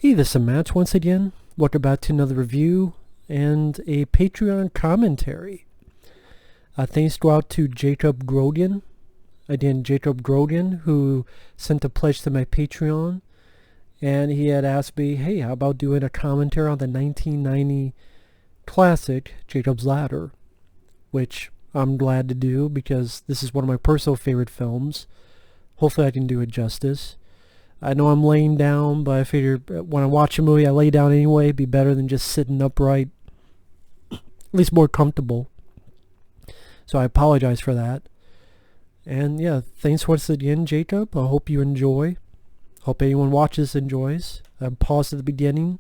Hey, this is Matt once again. Welcome back to another review and a Patreon commentary. Thanks go out to Jacob Grodian, again Jacob Grodian, who sent a pledge to my Patreon, and he had asked me, hey, how about doing a commentary on the 1990 classic Jacob's Ladder, which I'm glad to do because this is one of my personal favorite films. Hopefully I can do it justice. I know I'm laying down, but I figure when I watch a movie, I lay down anyway. It'd be better than just sitting upright. At least more comfortable. So I apologize for that. And yeah, thanks once again, Jacob. I hope you enjoy. Hope anyone watches enjoys. Pause at the beginning.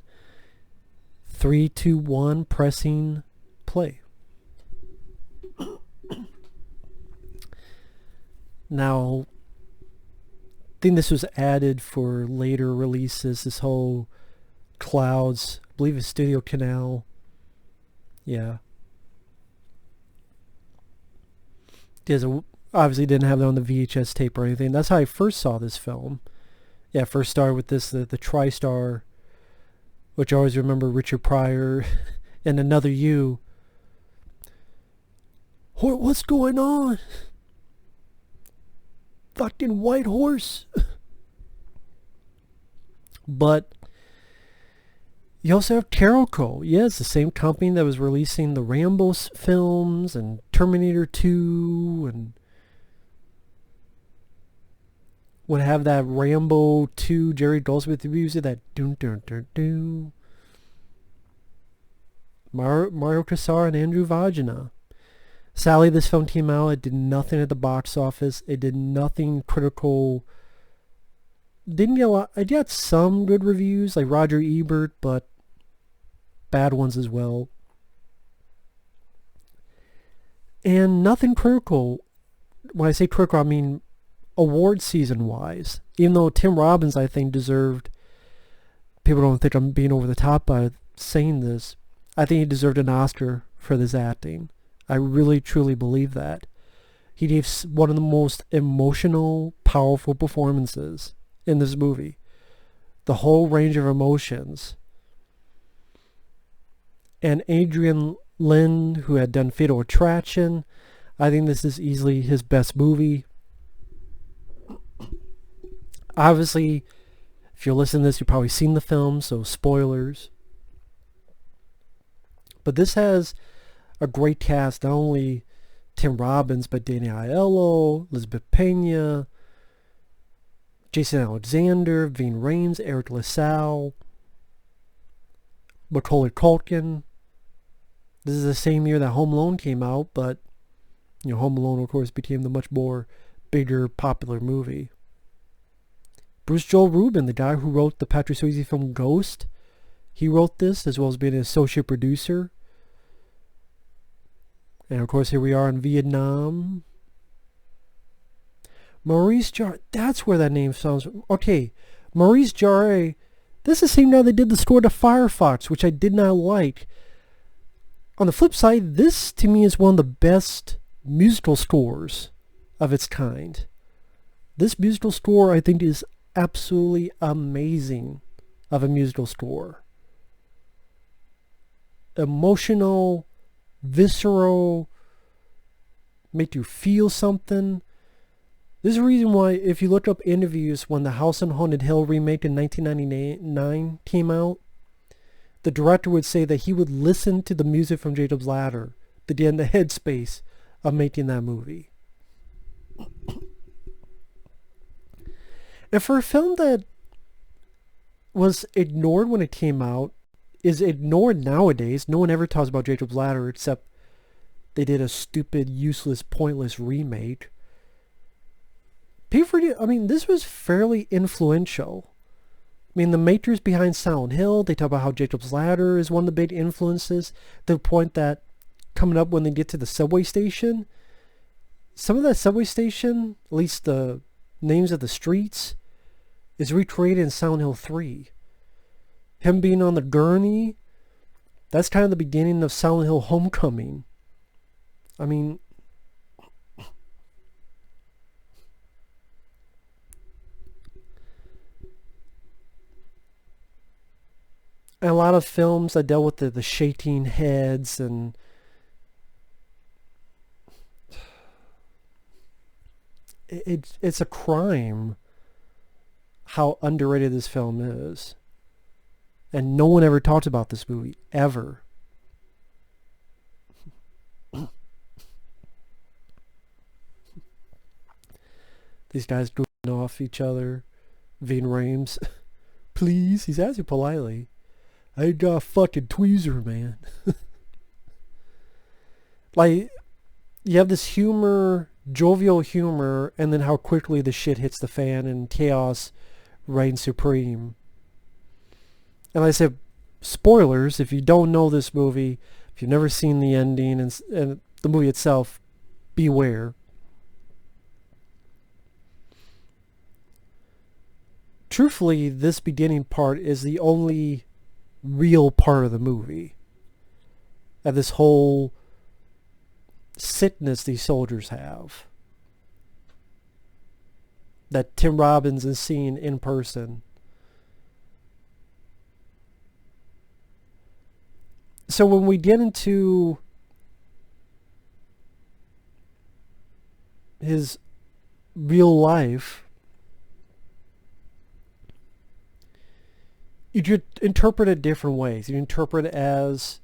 3, 2, 1, pressing play. Now, I think this was added for later releases, this whole clouds, I believe it's Studio Canal. Yeah. Obviously didn't have that on the VHS tape or anything. That's how I first saw this film. Yeah, first started with this, the TriStar, which I always remember Richard Pryor and Another You. What's going on? Fucking white horse. But you also have Carolco. Yeah, it's the same company that was releasing the Rambo films and Terminator 2 and would have that Rambo 2 Jerry Goldsmith music, that dun dun dun dun. Mario Kassar and Andrew Vajana. Sadly, this film came out. It did nothing at the box office. It did nothing critical. Didn't get a lot. I got some good reviews, like Roger Ebert, but bad ones as well. And nothing critical. When I say critical, I mean award season wise. Even though Tim Robbins, I think, deserved. People don't think I'm being over the top by saying this. I think he deserved an Oscar for this acting. I really, truly believe that. He gave one of the most emotional, powerful performances in this movie. The whole range of emotions. And Adrian Lyne, who had done Fatal Attraction, I think this is easily his best movie. Obviously, if you're listening to this, you've probably seen the film, so spoilers. But this has a great cast, not only Tim Robbins, but Danny Aiello, Elizabeth Pena, Jason Alexander, Ving Rhames, Eric LaSalle, Macaulay Culkin. This is the same year that Home Alone came out, but Home Alone, of course, became the much more bigger, popular movie. Bruce Joel Rubin, the guy who wrote the Patrick Swayze film Ghost, he wrote this as well as being an associate producer. And of course, here we are in Vietnam. Maurice Jarre, that's where that name sounds. Okay, Maurice Jarre, this is the same guy that did the score to Firefox, which I did not like. On the flip side, this to me is one of the best musical scores of its kind. This musical score, I think, is absolutely amazing of a musical score. Emotional, visceral, make you feel something. There's a reason why, if you look up interviews when the House on Haunted Hill remake in 1999 came out, the director would say that he would listen to the music from Jacob's Ladder to get in the headspace of making that movie. And for a film that was ignored when it came out, is ignored nowadays, no one ever talks about Jacob's Ladder except they did a stupid, useless, pointless remake. This was fairly influential. I mean, the makers behind Silent Hill, they talk about how Jacob's Ladder is one of the big influences, to the point that coming up when they get to the subway station, some of that subway station, at least the names of the streets, is recreated in Silent Hill 3. Him being on the gurney, that's kind of the beginning of Silent Hill Homecoming. I mean, And a lot of films that dealt with the shaking heads, and it's a crime how underrated this film is. And no one ever talked about this movie, ever. These guys goofing off each other. Ving Rhames, please, he's asking politely. I got a fucking tweezer, man. Like, you have this humor, jovial humor, and then how quickly the shit hits the fan and chaos reigns supreme. And like I said, spoilers, if you don't know this movie, if you've never seen the ending and the movie itself, beware. Truthfully, this beginning part is the only real part of the movie. And this whole sickness these soldiers have. That Tim Robbins is seeing in person. So when we get into his real life, you could interpret it different ways. You interpret it as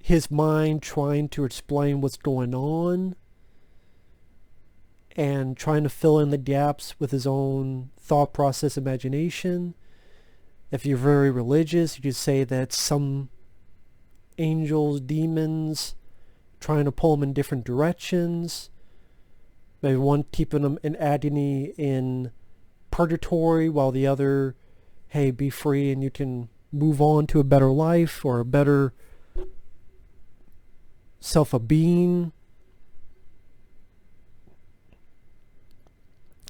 his mind trying to explain what's going on and trying to fill in the gaps with his own thought process, imagination. If you're very religious, you could say that some angels, demons, trying to pull him in different directions. Maybe one keeping him in agony in purgatory, while the other, hey, be free and you can move on to a better life or a better self of being.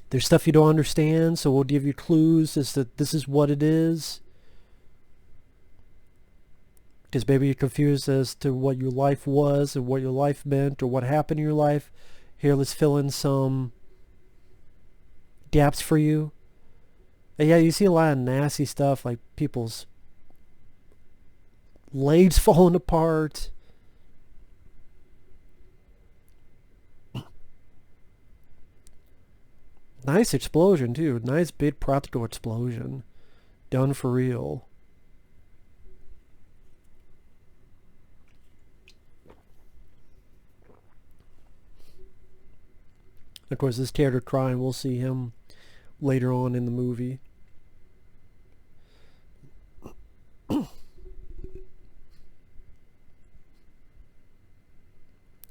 There's stuff you don't understand, so we'll give you clues as to this is what it is. Because maybe you're confused as to what your life was and what your life meant or what happened in your life. Here, let's fill in some gaps for you. And yeah, you see a lot of nasty stuff, like people's legs falling apart. Nice explosion, too. Nice big practical explosion. Done for real. Of course, this character crying, we'll see him later on in the movie.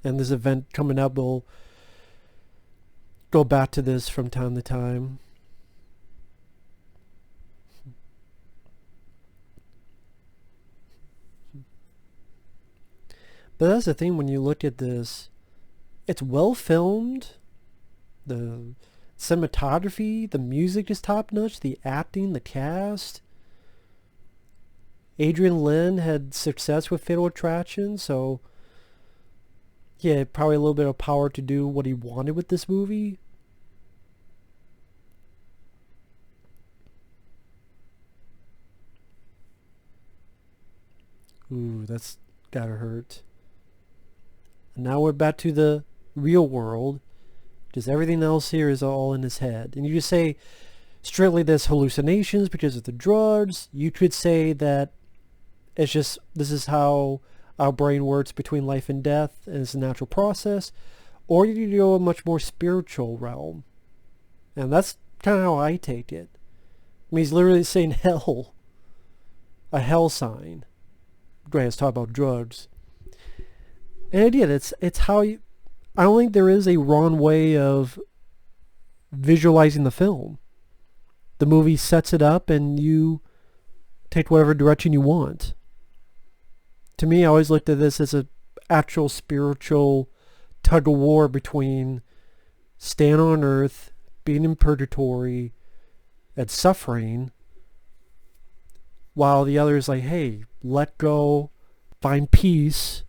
And this event coming up will go back to this from time to time. But that's the thing, when you look at this, it's well filmed. The cinematography, the music is top notch, the acting, the cast. Adrian Lyne had success with Fatal Attraction, so yeah, probably a little bit of power to do what he wanted with this movie. Ooh, that's gotta hurt. And now we're back to the real world. Because everything else here is all in his head. And you just say, strictly this hallucinations because of the drugs. You could say that it's just, this is how our brain works between life and death, and it's a natural process. Or you could go a much more spiritual realm. And that's kind of how I take it. I mean, he's literally saying hell. A hell sign. Great, let's talk about drugs. And again, it's how you... I don't think there is a wrong way of visualizing the film. The movie sets it up and you take whatever direction you want. To me, I always looked at this as an actual spiritual tug of war between staying on earth, being in purgatory, and suffering, while the other is like, hey, let go, find peace,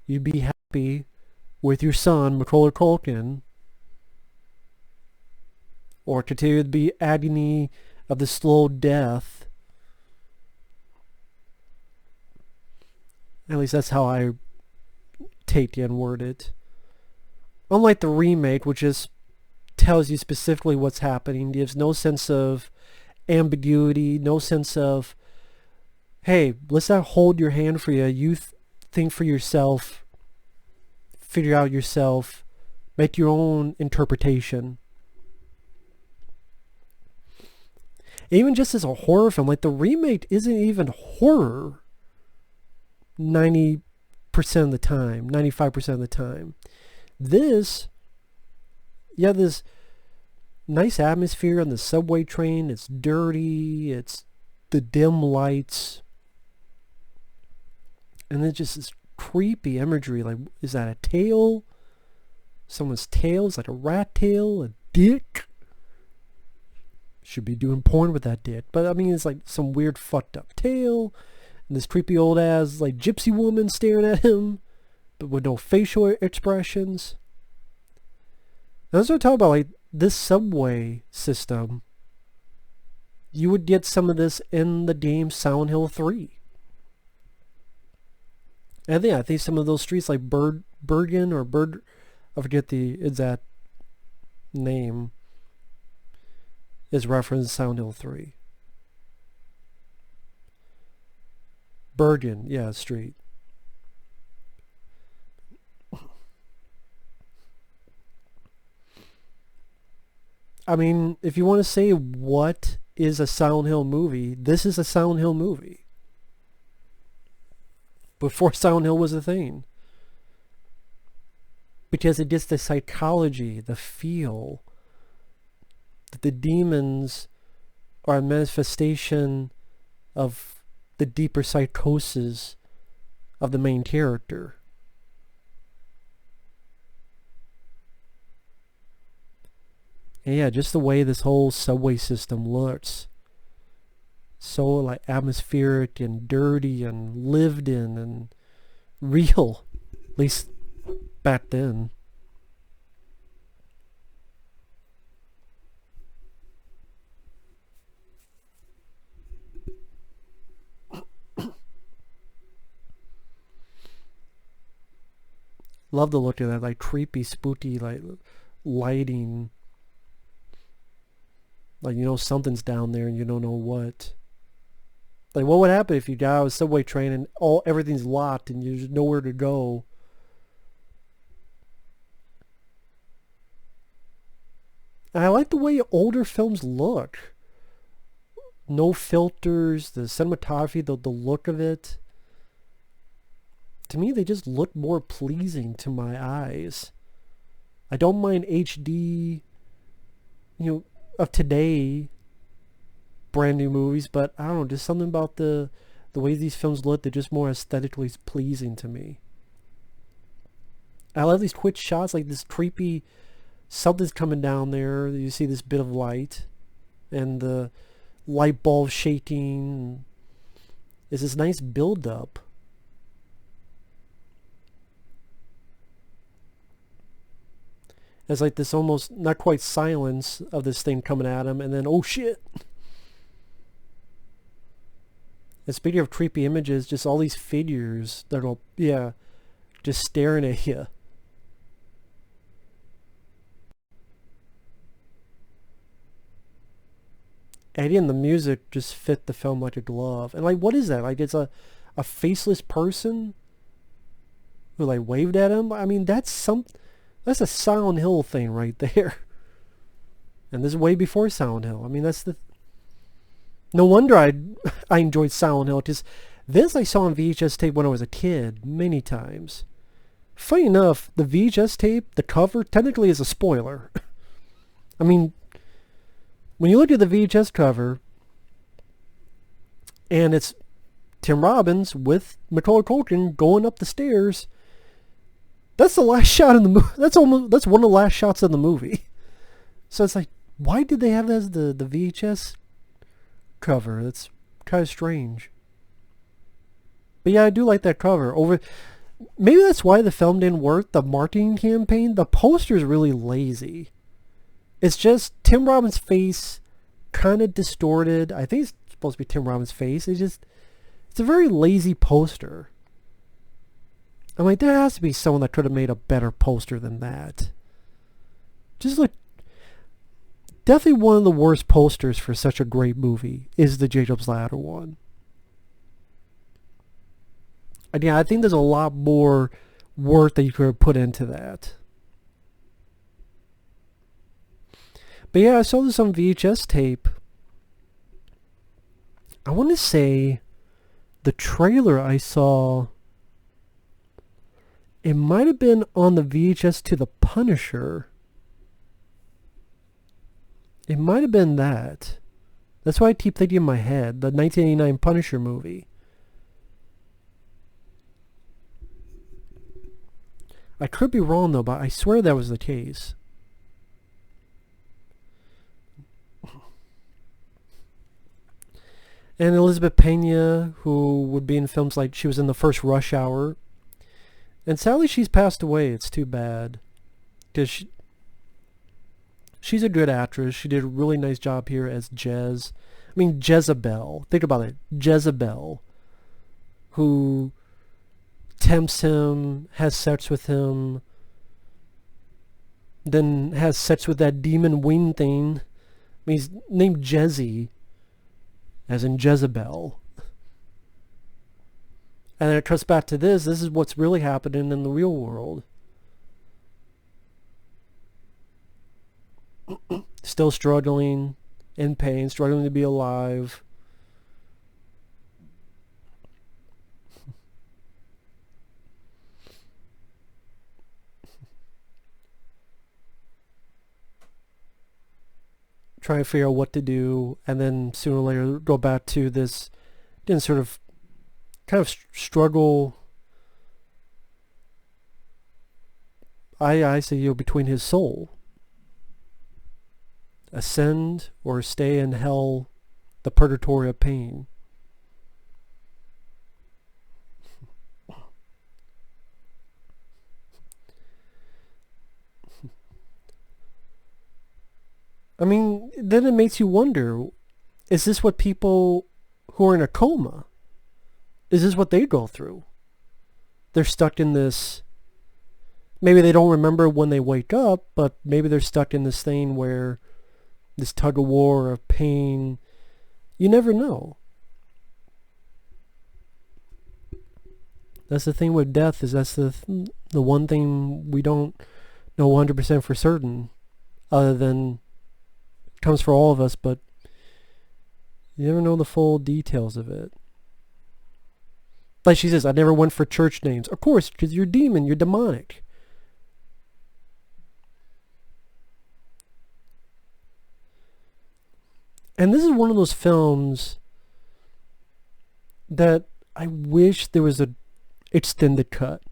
you be happy with your son, Macaulay Culkin, or continue to be agony of the slow death. At least that's how I take and word it. Unlike the remake, which just tells you specifically what's happening, gives no sense of ambiguity, no sense of, hey, let's not hold your hand for you. You think for yourself, figure out yourself, make your own interpretation. Even just as a horror film, like the remake isn't even horror 90% of the time, 95% of the time. This, yeah, this nice atmosphere on the subway train. It's dirty. It's the dim lights. And then just this creepy imagery. Like, is that a tail? Someone's tail? Is that a rat tail? A dick? Should be doing porn with that dick. But I mean, it's like some weird fucked up tail. And this creepy old ass like gypsy woman staring at him. But with no facial expressions. And that's what I'm talking about. Like, this subway system. You would get some of this in the game Silent Hill 3. And I think some of those streets like Bergen or Bird, I forget the exact name, is referenced Silent Hill 3. Bergen, yeah, street. I mean, if you want to say what is a Silent Hill movie, this is a Silent Hill movie. Before Silent Hill was a thing. Because it gets the psychology, the feel, that the demons are a manifestation of the deeper psychosis of the main character. And yeah, just the way this whole subway system looks. So like atmospheric and dirty and lived in and real. At least back then. Love the look of that, like creepy, spooky, like lighting. Like, you know, something's down there and you don't know what. Like, what would happen if you got out of a subway train and everything's locked and there's nowhere to go? And I like the way older films look. No filters, the cinematography, the look of it. To me, they just look more pleasing to my eyes. I don't mind HD, you know, of today, brand new movies, but I don't know, just something about the way these films look, they're just more aesthetically pleasing to me. I love these quick shots, like this creepy, something's coming down there, you see this bit of light, and the light bulb shaking. It's this nice build-up. It's like this almost not quite silence of this thing coming at him, and then, oh shit! And speaking of creepy images, just all these figures that are, yeah, just staring at you. And again, the music just fit the film like a glove. And like, what is that? Like, it's a faceless person who like waved at him? I mean, that's a Silent Hill thing right there. And this is way before Silent Hill. I mean, no wonder I enjoyed Silent Hill, because this I saw on VHS tape when I was a kid many times. Funny enough, the VHS tape, the cover, technically is a spoiler. I mean, when you look at the VHS cover, and it's Tim Robbins with Macaulay Culkin going up the stairs, that's the last shot in the movie. That's one of the last shots of the movie. So it's like, why did they have that as the VHS cover? That's kind of strange. But yeah, I do like that cover. Maybe that's why the film didn't work. The marketing campaign, the poster's really lazy. It's just Tim Robbins' face, kind of distorted. I think it's supposed to be Tim Robbins' face. It's a very lazy poster. I'm like, there has to be someone that could have made a better poster than that. Just like, definitely one of the worst posters for such a great movie is the Jacob's Ladder one. And yeah, I think there's a lot more work that you could have put into that. But yeah, I saw this on VHS tape. I want to say the trailer I saw, it might have been on the VHS to The Punisher. It might have been that. That's why I keep thinking in my head, the 1989 Punisher movie. I could be wrong though, but I swear that was the case. And Elizabeth Pena, who would be in films like, she was in the first Rush Hour. And sadly she's passed away. It's too bad. Because she's a good actress. She did a really nice job here as Jezebel. Think about it. Jezebel. Who tempts him, has sex with him, then has sex with that demon wing thing. I mean, he's named Jezzy, as in Jezebel. And then it comes back to this. This is what's really happening in the real world. Still struggling, in pain, struggling to be alive. Trying to figure out what to do, and then sooner or later go back to this, again, sort of, kind of struggle. I say, between his soul. Ascend or stay in hell, the purgatory of pain. I mean, then it makes you wonder, is this what people who are in a coma, is this what they go through? They're stuck in this, maybe they don't remember when they wake up, but maybe they're stuck in this thing where, this tug of war of pain, you never know. That's the thing with death, is that's the one thing we don't know 100% for certain, other than comes for all of us, but you never know the full details of it. Like she says, I never went for church names. Of course, because you're demon, you're demonic. And this is one of those films that I wish there was a extended cut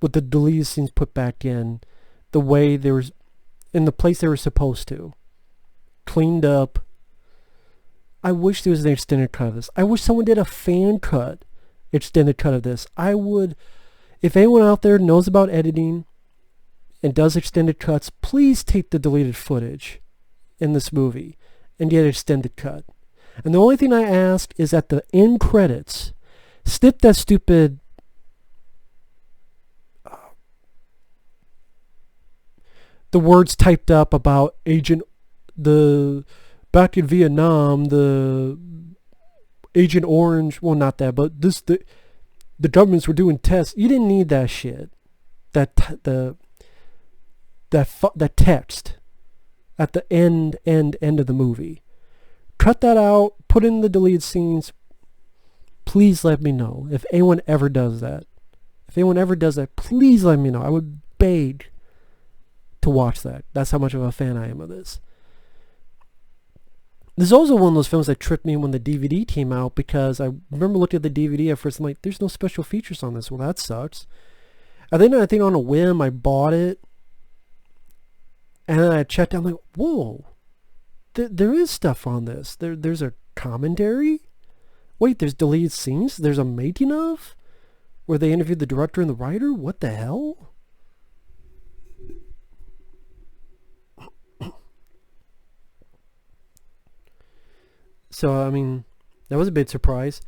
with the deleted scenes put back in the way they were, in the place they were supposed to. Cleaned up. I wish there was an extended cut of this. I wish someone did a fan cut, extended cut of this. I would, if anyone out there knows about editing and does extended cuts, please take the deleted footage in this movie and get an extended cut. And the only thing I ask is at the end credits, snip that stupid the words typed up about back in Vietnam, the Agent Orange, well, not that, but the governments were doing tests. You didn't need that shit. That text at the end of the movie. Cut that out, put in the deleted scenes. Please let me know if anyone ever does that. If anyone ever does that, please let me know. I would beg to watch that. That's how much of a fan I am of this. This is also one of those films that tricked me when the DVD came out, because I remember looking at the DVD at first, I'm like, there's no special features on this. Well, that sucks. And then I think on a whim, I bought it. And then I checked out, I'm like, whoa. There is stuff on this. There's a commentary? Wait, there's deleted scenes? There's a making of? Where they interviewed the director and the writer? What the hell? So, I mean, that was a big surprise.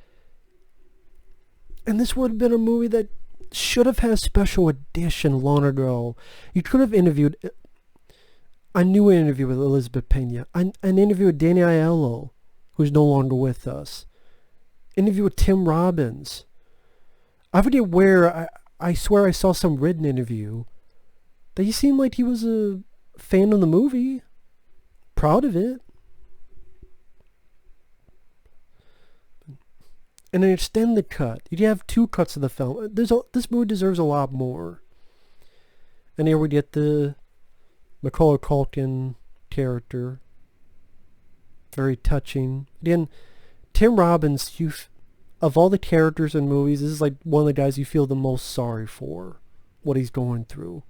And this would have been a movie that should have had a special edition long ago. You could have interviewed a new interview with Elizabeth Pena, an interview with Danny Aiello, who's no longer with us, interview with Tim Robbins. I forget where, I swear I saw some written interview that he seemed like he was a fan of the movie, proud of it. And an extended cut. You have 2 cuts of the film. This movie deserves a lot more. And here we get the Macaulay Culkin character. Very touching. Again, Tim Robbins, of all the characters in movies, this is like one of the guys you feel the most sorry for, what he's going through.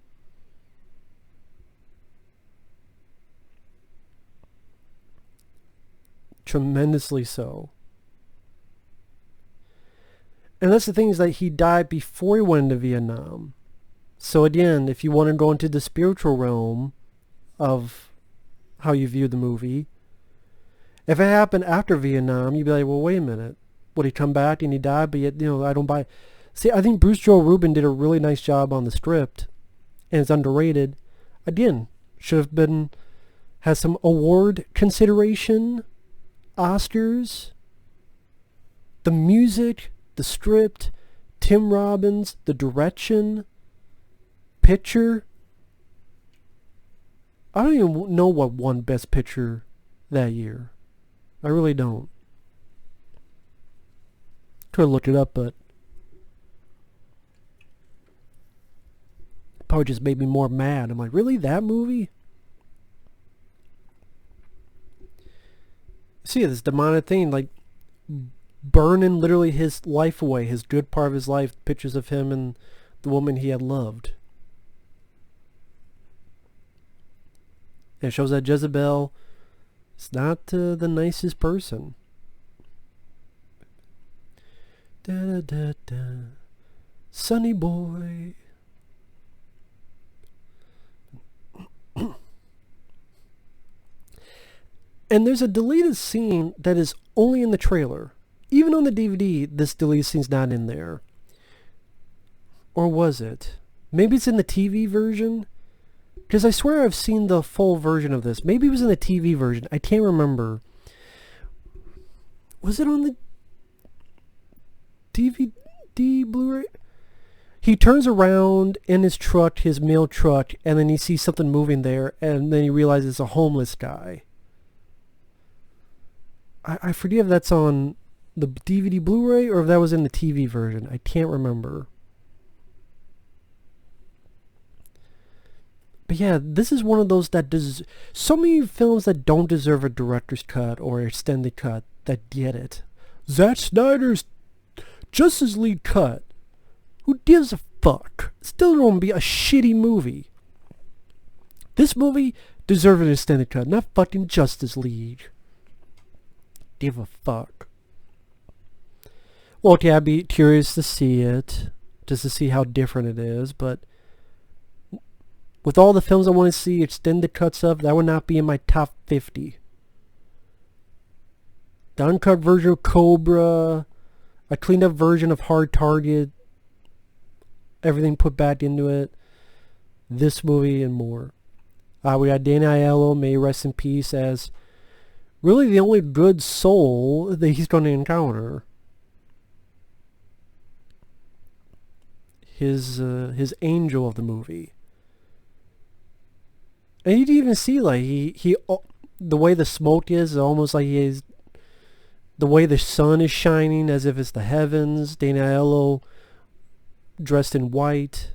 Tremendously so. And that's the thing, is that he died before he went into Vietnam. So again, if you want to go into the spiritual realm of how you view the movie, if it happened after Vietnam, you'd be like, well, wait a minute. Would he come back and he died, but yet, I don't buy... See, I think Bruce Joel Rubin did a really nice job on the script, and it's underrated. Again, should have been... has some award consideration, Oscars, the music, the script, Tim Robbins, the direction, picture. I don't even know what won Best Picture that year. I really don't. Could have looked it up, but probably just made me more mad. I'm like, really? That movie? See, this demonic thing, like burning literally his life away, his good part of his life, pictures of him and the woman he had loved. And it shows that Jezebel is not the nicest person. Da da da da, Sonny boy. And there's a deleted scene that is only in the trailer. Even on the DVD, this deleted scene's not in there. Or was it? Maybe it's in the TV version? Because I swear I've seen the full version of this. Maybe it was in the TV version. I can't remember. Was it on the DVD Blu-ray? He turns around in his truck, his mail truck, and then he sees something moving there, and then he realizes it's a homeless guy. I forget if that's on the DVD Blu-ray or if that was in the TV version. I can't remember. But yeah, this is one of those that does so many films that don't deserve a director's cut or extended cut that get it. Zack Snyder's Justice League cut. Who gives a fuck? Still gonna be a shitty movie. This movie deserves an extended cut, not fucking Justice League. Give a fuck. Well, okay, I'd be curious to see it, just to see how different it is, but with all the films I want to see extended cuts of, that would not be in my top 50. The uncut version of Cobra, a cleaned up version of Hard Target, everything put back into it, this movie and more. We got Danny Aiello, may he rest in peace, as really the only good soul that he's going to encounter. His angel of the movie. And you can even see, like, he the way the smoke is almost like he is, the way the sun is shining as if it's the heavens. Danny Aiello dressed in white.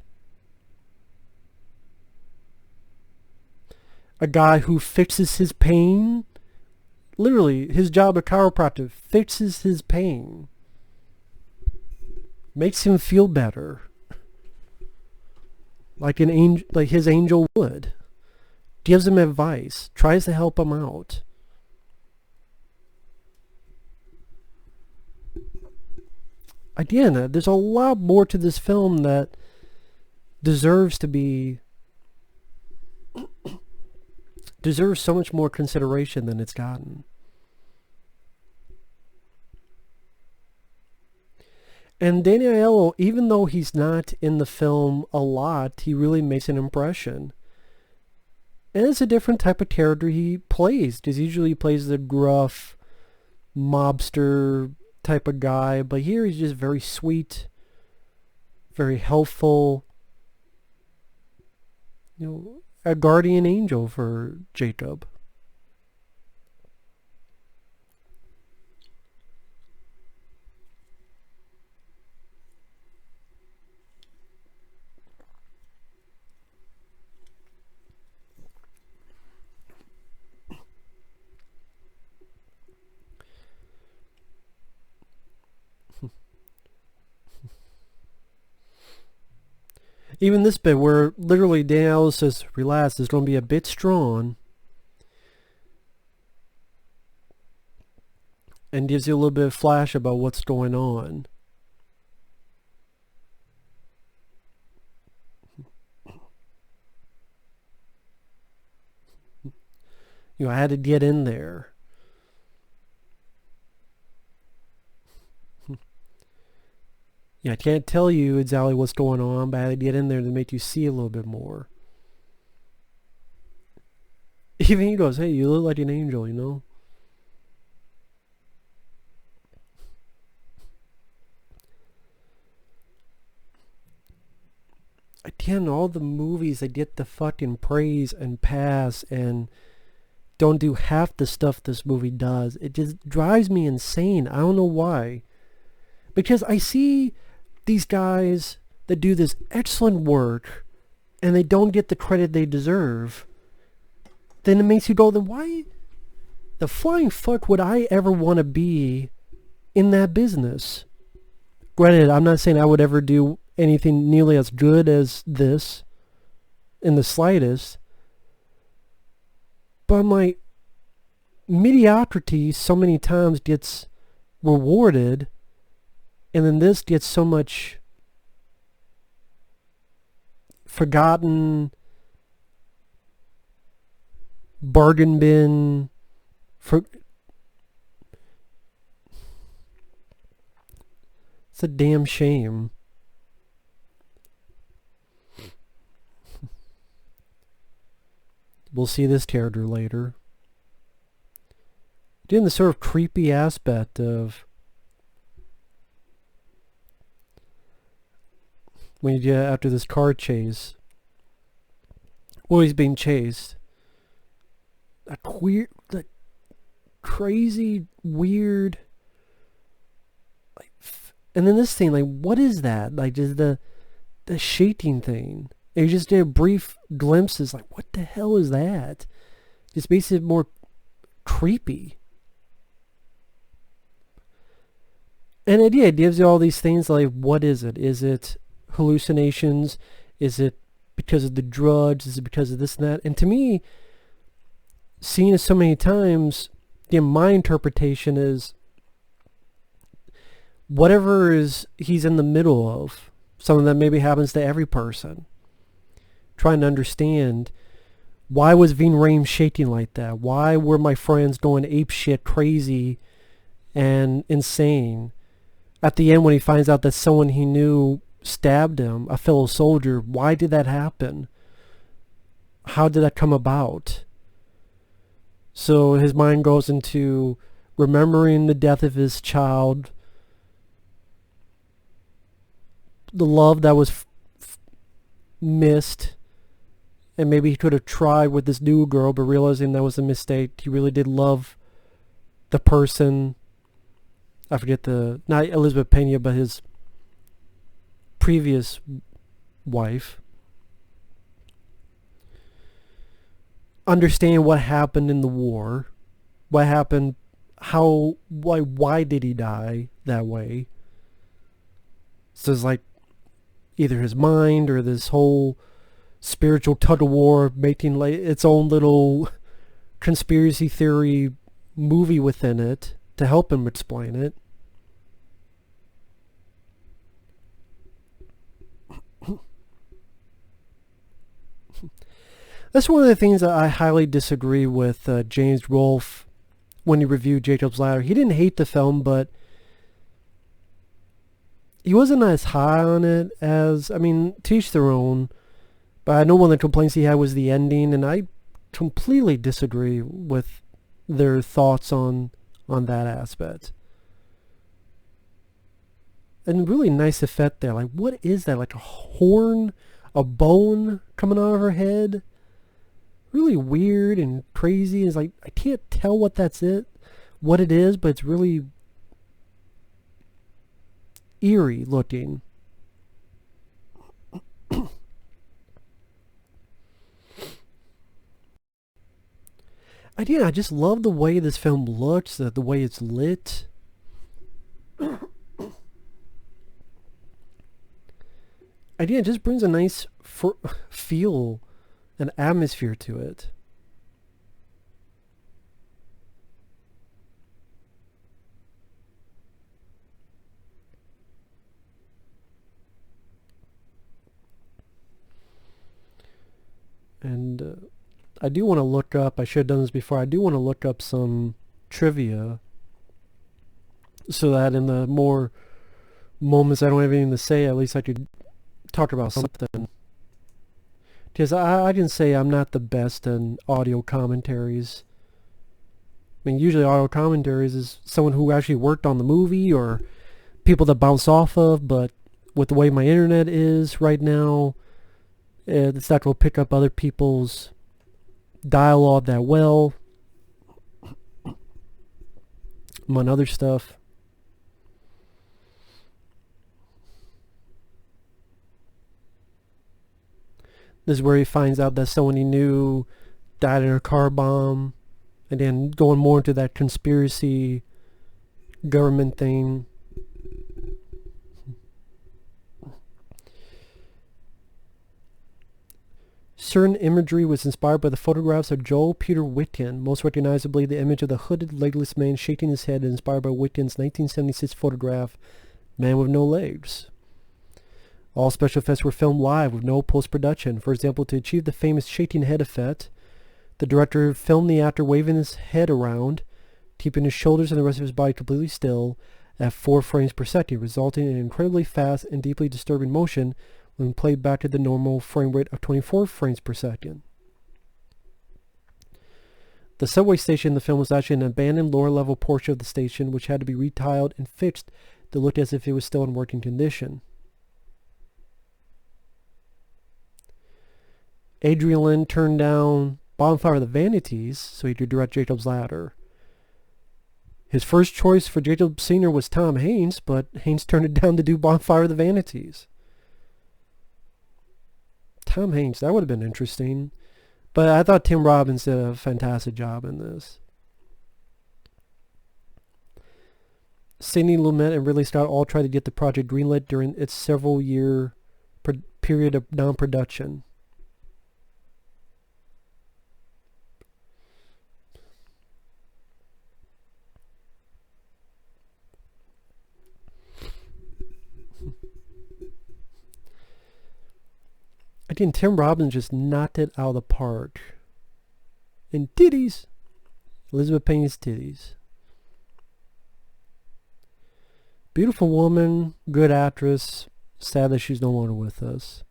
A guy who fixes his pain. Literally, his job, a chiropractor, fixes his pain. Makes him feel better. Like an angel, like his angel would. Gives him advice. Tries to help him out. Again, there's a lot more to this film that deserves to be... deserves so much more consideration than it's gotten. And Danny Aiello, even though he's not in the film a lot, he really makes an impression. And it's a different type of character he plays, because usually he plays the gruff mobster type of guy, but here he's just very sweet, very helpful, a guardian angel for Jacob. Even this bit where literally Danielle says, relax, it's going to be a bit strong. And gives you a little bit of flash about what's going on. I had to get in there. I can't tell you exactly what's going on, but I had to get in there to make you see a little bit more. Even he goes, hey, you look like an angel, Again, all the movies, they get the fucking praise and pass and don't do half the stuff this movie does. It just drives me insane. I don't know why. Because I see these guys that do this excellent work and they don't get the credit they deserve. Then it makes you go, then why the flying fuck would I ever want to be in that business? Granted, I'm not saying I would ever do anything nearly as good as this in the slightest, but my mediocrity so many times gets rewarded, and then this gets so much forgotten, bargain bin, it's a damn shame. We'll see this character later. Doing the sort of creepy aspect of when you get after this car chase. Well, he's being chased. That crazy, weird, and then this thing, what is that? Just the shaking thing. And you just did brief glimpses, what the hell is that? Just makes it more creepy. And it gives you all these things what is it? Is it hallucinations? Is it because of the drugs? Is it because of this and that? And to me, seeing it so many times, my interpretation is whatever he's in the middle of, something that maybe happens to every person. Trying to understand, why was Ving Rhames shaking like that? Why were my friends going ape shit crazy and insane? At the end, when he finds out that someone he knew stabbed him, a fellow soldier, why did that happen? How did that come about? So his mind goes into remembering the death of his child, the love that was missed, and maybe he could have tried with this new girl, but realizing that was a mistake. He really did love the person. I forget not Elizabeth Pena, but his previous wife. Understand what happened in the war. What happened, why did he die that way? So it's either his mind or this whole spiritual tug-of-war making its own little conspiracy theory movie within it to help him explain it. That's one of the things that I highly disagree with James Rolfe when he reviewed Jacob's Ladder. He didn't hate the film, but he wasn't as high on it as, I mean, to each their own. But I know one of the complaints he had was the ending, and I completely disagree with their thoughts on that aspect. And really nice effect there. Like, what is that? Like a horn, a bone coming out of her head? Really weird and crazy. It's like, I can't tell what what it is, but it's really eerie looking. I just love the way this film looks, the way it's lit. It just brings a nice feel and atmosphere to it. And I do want to look up, I should have done this before, I do want to look up some trivia so that in the more moments I don't have anything to say, at least I could talk about something. Because I can say I'm not the best in audio commentaries. I mean, usually audio commentaries is someone who actually worked on the movie or people that bounce off of, but with the way my internet is right now, it's not going to pick up other people's dialogue that well, among other stuff. This is where he finds out that someone he knew died in a car bomb, and then going more into that conspiracy government thing. Certain imagery was inspired by the photographs of Joel Peter Whitkin, most recognizably the image of the hooded, legless man shaking his head, inspired by Whitkin's 1976 photograph, Man with No Legs. All special effects were filmed live with no post-production. For example, to achieve the famous shaking head effect, the director filmed the actor waving his head around, keeping his shoulders and the rest of his body completely still at 4 frames per second, resulting in an incredibly fast and deeply disturbing motion when played back to the normal frame rate of 24 frames per second. The subway station in the film was actually an abandoned lower level portion of the station which had to be retiled and fixed to look as if it was still in working condition. Adrian Lyne turned down Bonfire of the Vanities so he could direct Jacob's Ladder. His first choice for Jacob Sr. was Tom Haynes, but Haynes turned it down to do Bonfire of the Vanities. Tom Haynes, that would have been interesting. But I thought Tim Robbins did a fantastic job in this. Sidney Lumet and Ridley Scott all tried to get the project greenlit during its several-year period of non-production. Again, Tim Robbins just knocked it out of the park. And titties. Elizabeth Pena's titties. Beautiful woman, good actress. Sad that she's no longer with us.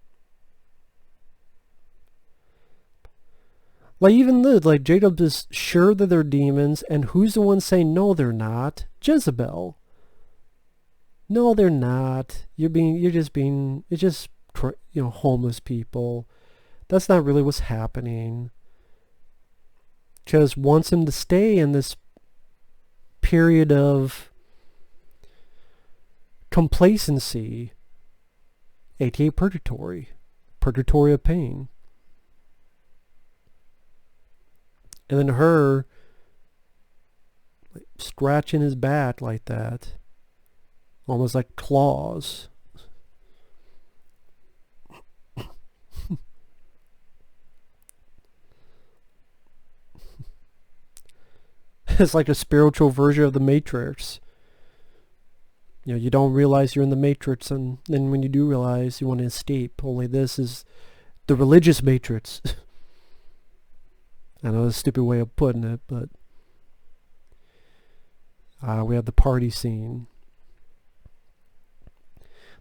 Like even this, like Jacob is sure that they're demons, and who's the one saying no they're not? Jezebel. No, they're not. You're just being, it's just, you know, homeless people. That's not really what's happening. Just wants him to stay in this period of complacency, aka purgatory of pain. And then her like, scratching his back like that, almost like claws. It's like a spiritual version of the Matrix. You know, you don't realize you're in the Matrix, and then when you do realize, you want to escape. Only this is the religious Matrix. I know that's a stupid way of putting it, but we have the party scene.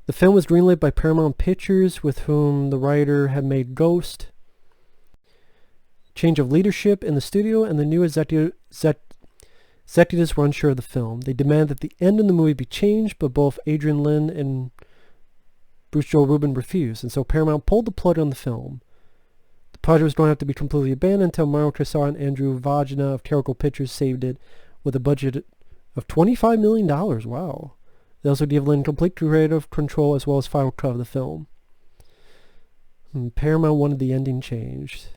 The film was greenlit by Paramount Pictures, with whom the writer had made Ghost. Change of leadership in the studio, and the new executives were unsure of the film. They demanded that the end of the movie be changed, but both Adrian Lyne and Bruce Joel Rubin refused, and so Paramount pulled the plug on the film. The project was going to have to be completely abandoned until Mario Casar and Andrew Vajna of Terrical Pictures saved it with a budget of $25 million. Wow. They also gave Lyne complete creative control as well as final cut of the film. Paramount wanted the ending changed.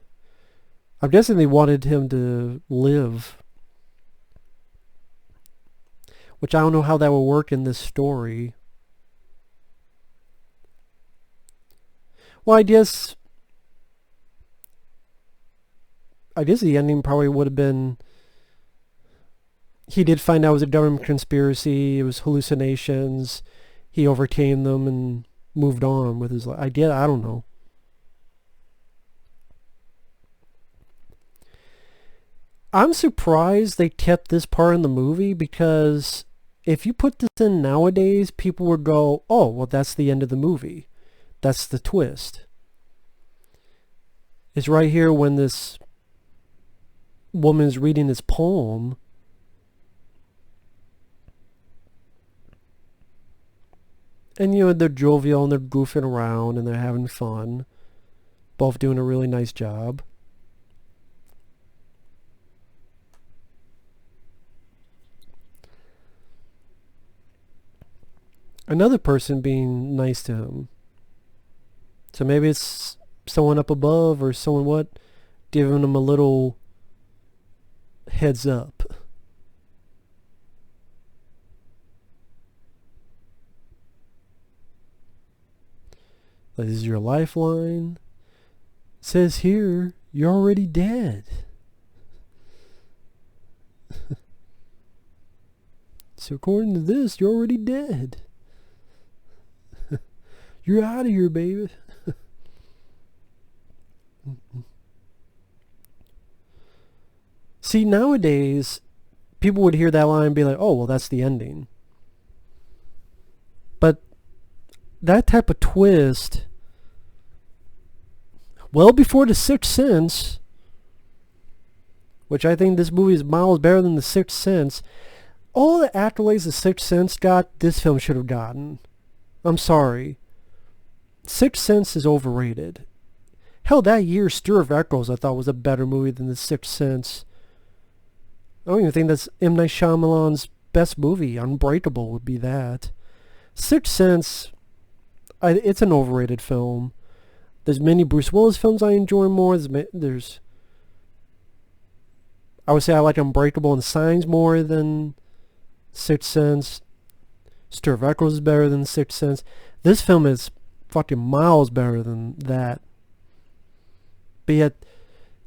I'm guessing they wanted him to live, which I don't know how that will work in this story. Well, I guess the ending probably would have been, he did find out it was a government conspiracy, it was hallucinations, he overcame them and moved on with his life. I don't know. I'm surprised they kept this part in the movie, because if you put this in nowadays, people would go, oh, well, that's the end of the movie. That's the twist. It's right here when this woman is reading this poem. And, they're jovial and they're goofing around and they're having fun. Both doing a really nice job. Another person being nice to him. So maybe it's someone up above or someone giving him a little heads up. This is your lifeline. It says here, you're already dead. So according to this, you're already dead. You're out of here, baby. See, nowadays, people would hear that line and be like, oh, well, that's the ending. But that type of twist, well before The Sixth Sense, which I think this movie is miles better than The Sixth Sense, all the accolades The Sixth Sense got, this film should have gotten. I'm sorry. Sixth Sense is overrated. Hell, that year, Stir of Echoes I thought was a better movie than The Sixth Sense. I don't even think that's M. Night Shyamalan's best movie. Unbreakable would be that. Sixth Sense, it's an overrated film. There's many Bruce Willis films I enjoy more. I would say I like Unbreakable and Signs more than Sixth Sense. Stir of Echoes is better than Sixth Sense. This film is fucking miles better than that. But yet,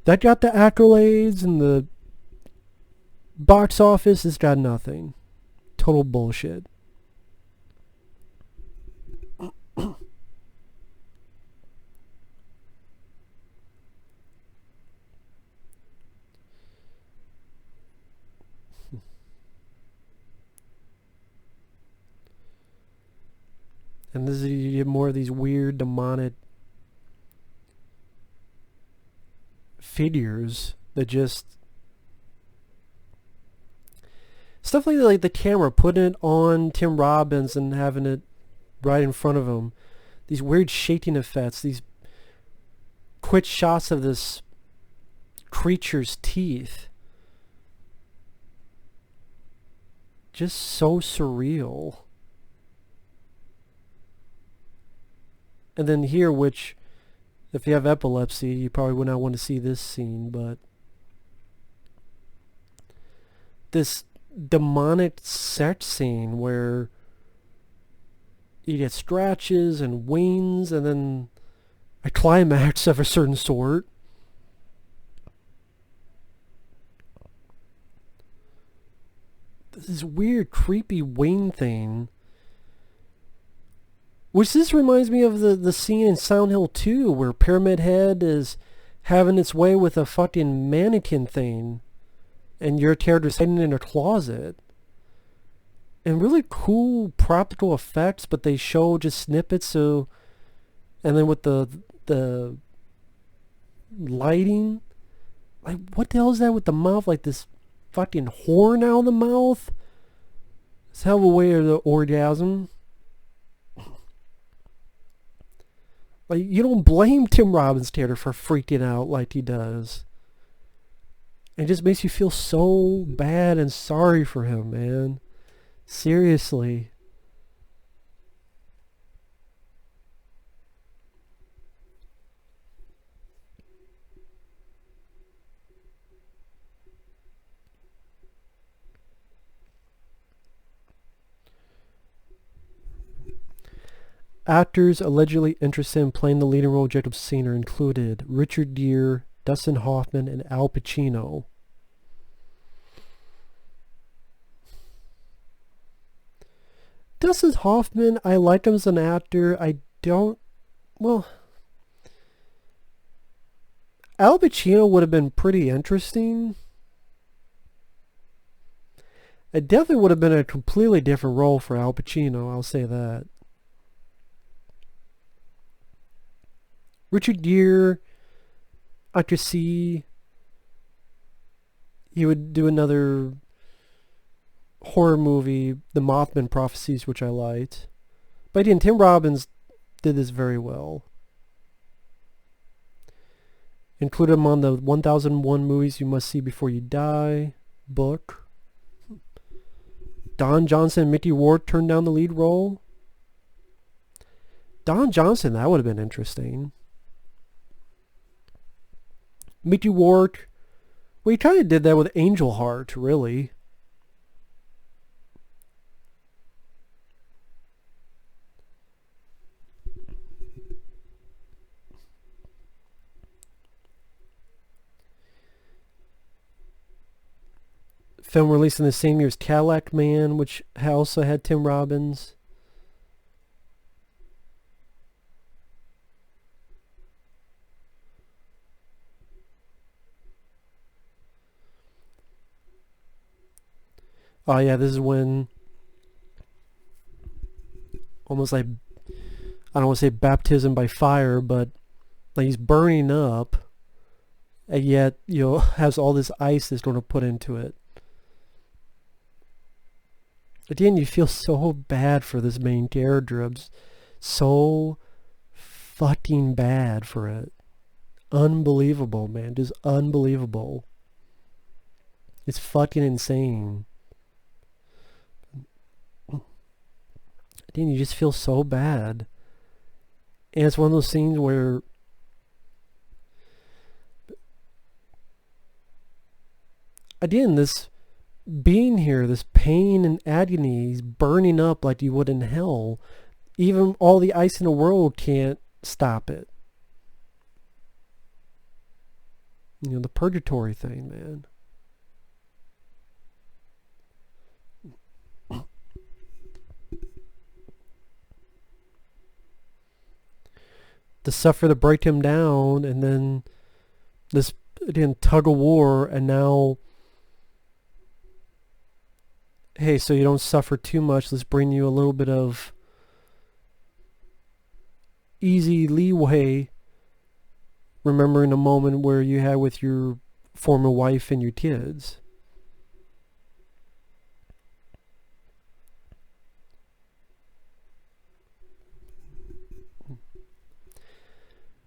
that got the accolades and the box office. It's got nothing. Total bullshit. And this is, you get more of these weird demonic figures that just stuff like the camera, putting it on Tim Robbins and having it right in front of him. These weird shaking effects, these quick shots of this creature's teeth. Just so surreal. And then here, which, if you have epilepsy, you probably would not want to see this scene, but this demonic sex scene where you get scratches and wings and then a climax of a certain sort. This weird, creepy wing thing. Which this reminds me of the scene in Silent Hill 2 where Pyramid Head is having its way with a fucking mannequin thing and your character's hiding in a closet. and really cool practical effects, but they show just snippets. So, and then with the lighting, like what the hell is that with the mouth? Like this fucking horn out of the mouth. It's hell of a way of the orgasm. Like you don't blame Tim Robbins' character for freaking out like he does. It just makes you feel so bad and sorry for him, man. Seriously. Actors allegedly interested in playing the leading role of Jacob Senior included Richard Gere, Dustin Hoffman, and Al Pacino. Dustin Hoffman, I like him as an actor. I don't... Well... Al Pacino would have been pretty interesting. It definitely would have been a completely different role for Al Pacino, I'll say that. Richard Gere, I could see he would do another horror movie, The Mothman Prophecies, which I liked. But again, Tim Robbins did this very well. Included him on the 1001 Movies You Must See Before You Die book. Don Johnson and Mickey Rourke turned down the lead role. Don Johnson, that would have been interesting. Mickey Rourke, well, he kind of did that with Angel Heart, really. Film released in the same year as Cadillac Man, which also had Tim Robbins. Oh yeah, this is when almost like, I don't want to say baptism by fire, but like he's burning up, and yet, has all this ice that's going to put into it. At the end, you feel so bad for this main character. So fucking bad for it. Unbelievable, man. Just unbelievable. It's fucking insane. Then you just feel so bad. And it's one of those scenes where again, this being here, this pain and agony, he's burning up like you would in hell. Even all the ice in the world can't stop it. The purgatory thing, man. To suffer to break him down, and then this again tug of war, and now, hey, so you don't suffer too much, let's bring you a little bit of easy leeway, remembering a moment where you had with your former wife and your kids.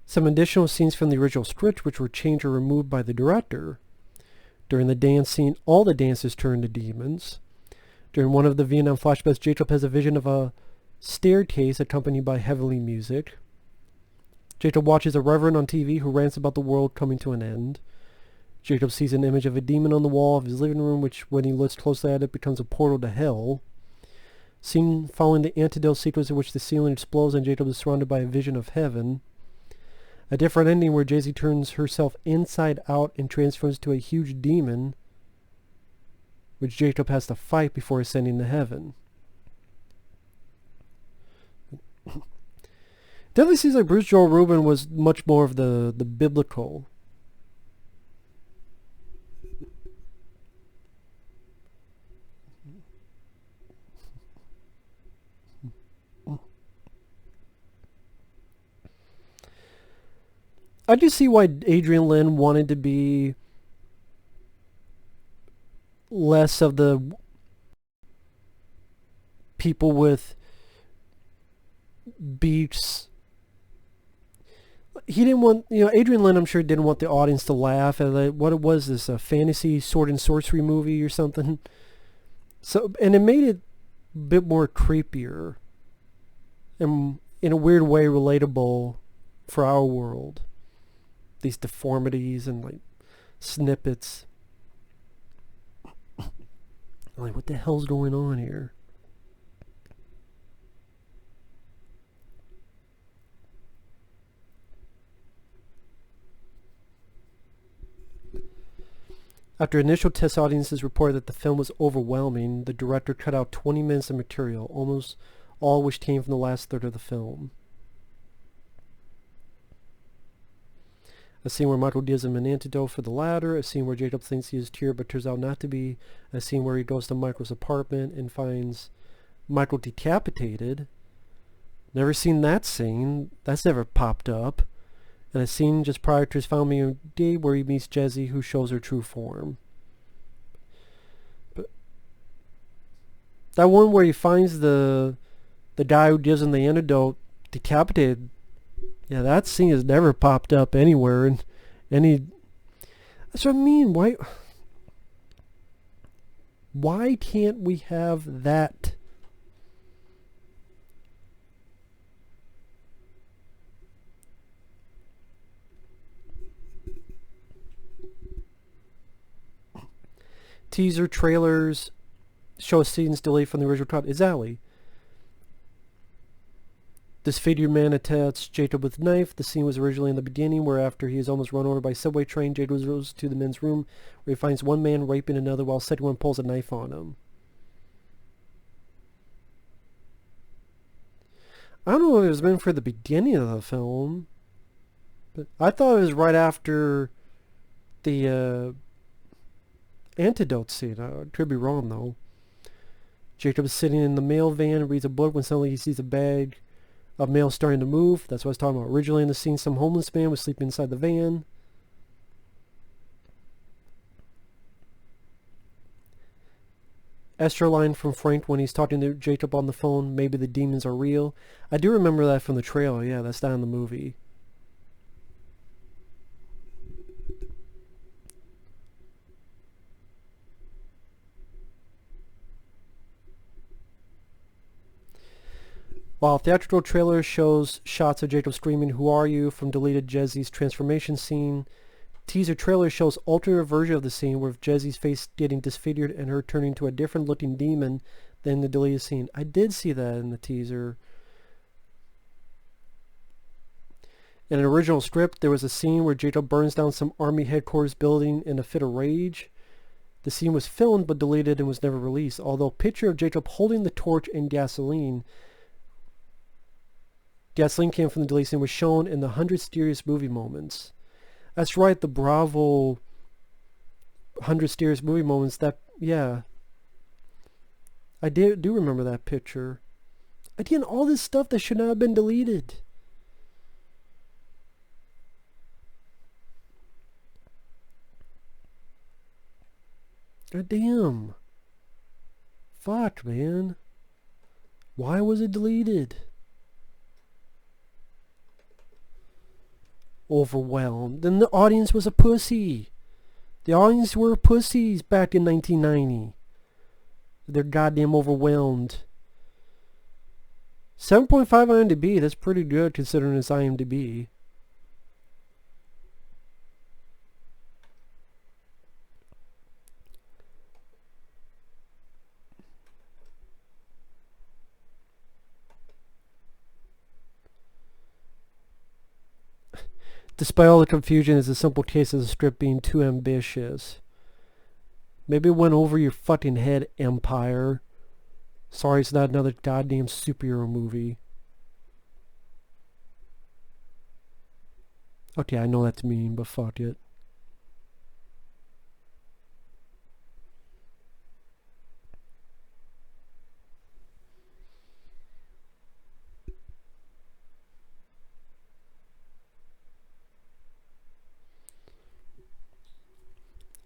Some additional scenes from the original script which were changed or removed by the director. During the dance scene, all the dancers turn to demons. During one of the Vietnam flashbacks, Jacob has a vision of a staircase accompanied by heavenly music. Jacob watches a reverend on TV who rants about the world coming to an end. Jacob sees an image of a demon on the wall of his living room, which, when he looks closely at it, becomes a portal to hell. Scene following the antidote sequence in which the ceiling explodes and Jacob is surrounded by a vision of heaven. A different ending where Jay-Z turns herself inside out and transforms to a huge demon, which Jacob has to fight before ascending to heaven. Definitely seems like Bruce Joel Rubin was much more of the biblical. I do see why Adrian Lin wanted to be less of the people with beats. He didn't want, Adrian Lin, I'm sure, didn't want the audience to laugh at like, what it was, this a fantasy sword and sorcery movie or something. So, and it made it a bit more creepier and in a weird way relatable for our world. These deformities and like snippets. Like, what the hell's going on here? After initial test audiences reported that the film was overwhelming, the director cut out 20 minutes of material, almost all which came from the last third of the film. A scene where Michael gives him an antidote for the latter, a scene where Jacob thinks he is cured but turns out not to be, a scene where he goes to Michael's apartment and finds Michael decapitated. Never seen that scene. That's never popped up. And a scene just prior to his final meeting day where he meets Jesse, who shows her true form. But that one where he finds the guy who gives him the antidote decapitated, yeah, that scene has never popped up anywhere in any. That's what I mean. Why can't we have that? Teaser trailers show scenes delayed from the original cut. Exactly. Disfigured man attacks Jacob with knife. The scene was originally in the beginning, where after he is almost run over by a subway train, Jacob goes to the men's room, where he finds one man raping another while the second one pulls a knife on him. I don't know if it was meant for the beginning of the film, but I thought it was right after the antidote scene. I could be wrong, though. Jacob is sitting in the mail van, reads a book, when suddenly he sees a bag of mail starting to move. That's what I was talking about. Originally in the scene, some homeless man was sleeping inside the van. Esther line from Frank when he's talking to Jacob on the phone, maybe the demons are real. I do remember that from the trailer. Yeah, that's not in the movie. While theatrical trailer shows shots of Jacob screaming, "Who are you?" from deleted Jesse's transformation scene, teaser trailer shows alternate version of the scene with Jesse's face getting disfigured and her turning to a different looking demon than the deleted scene. I did see that in the teaser. In an original script, there was a scene where Jacob burns down some army headquarters building in a fit of rage. The scene was filmed but deleted and was never released, although a picture of Jacob holding the torch and gasoline came from the deleted scene was shown in the 100 Scariest Movie Moments. That's right, the Bravo 100 Scariest Movie Moments. That, yeah. I do remember that picture. Again, all this stuff that should not have been deleted. God damn. Fuck, man. Why was it deleted? Overwhelmed. Then the audience was a pussy. The audience were pussies back in 1990. They're goddamn overwhelmed. 7.5 IMDb, that's pretty good considering it's IMDb. Despite all the confusion, it's a simple case of the script being too ambitious. Maybe it went over your fucking head, Empire. Sorry, it's not another goddamn superhero movie. Okay, I know that's mean, but fuck it.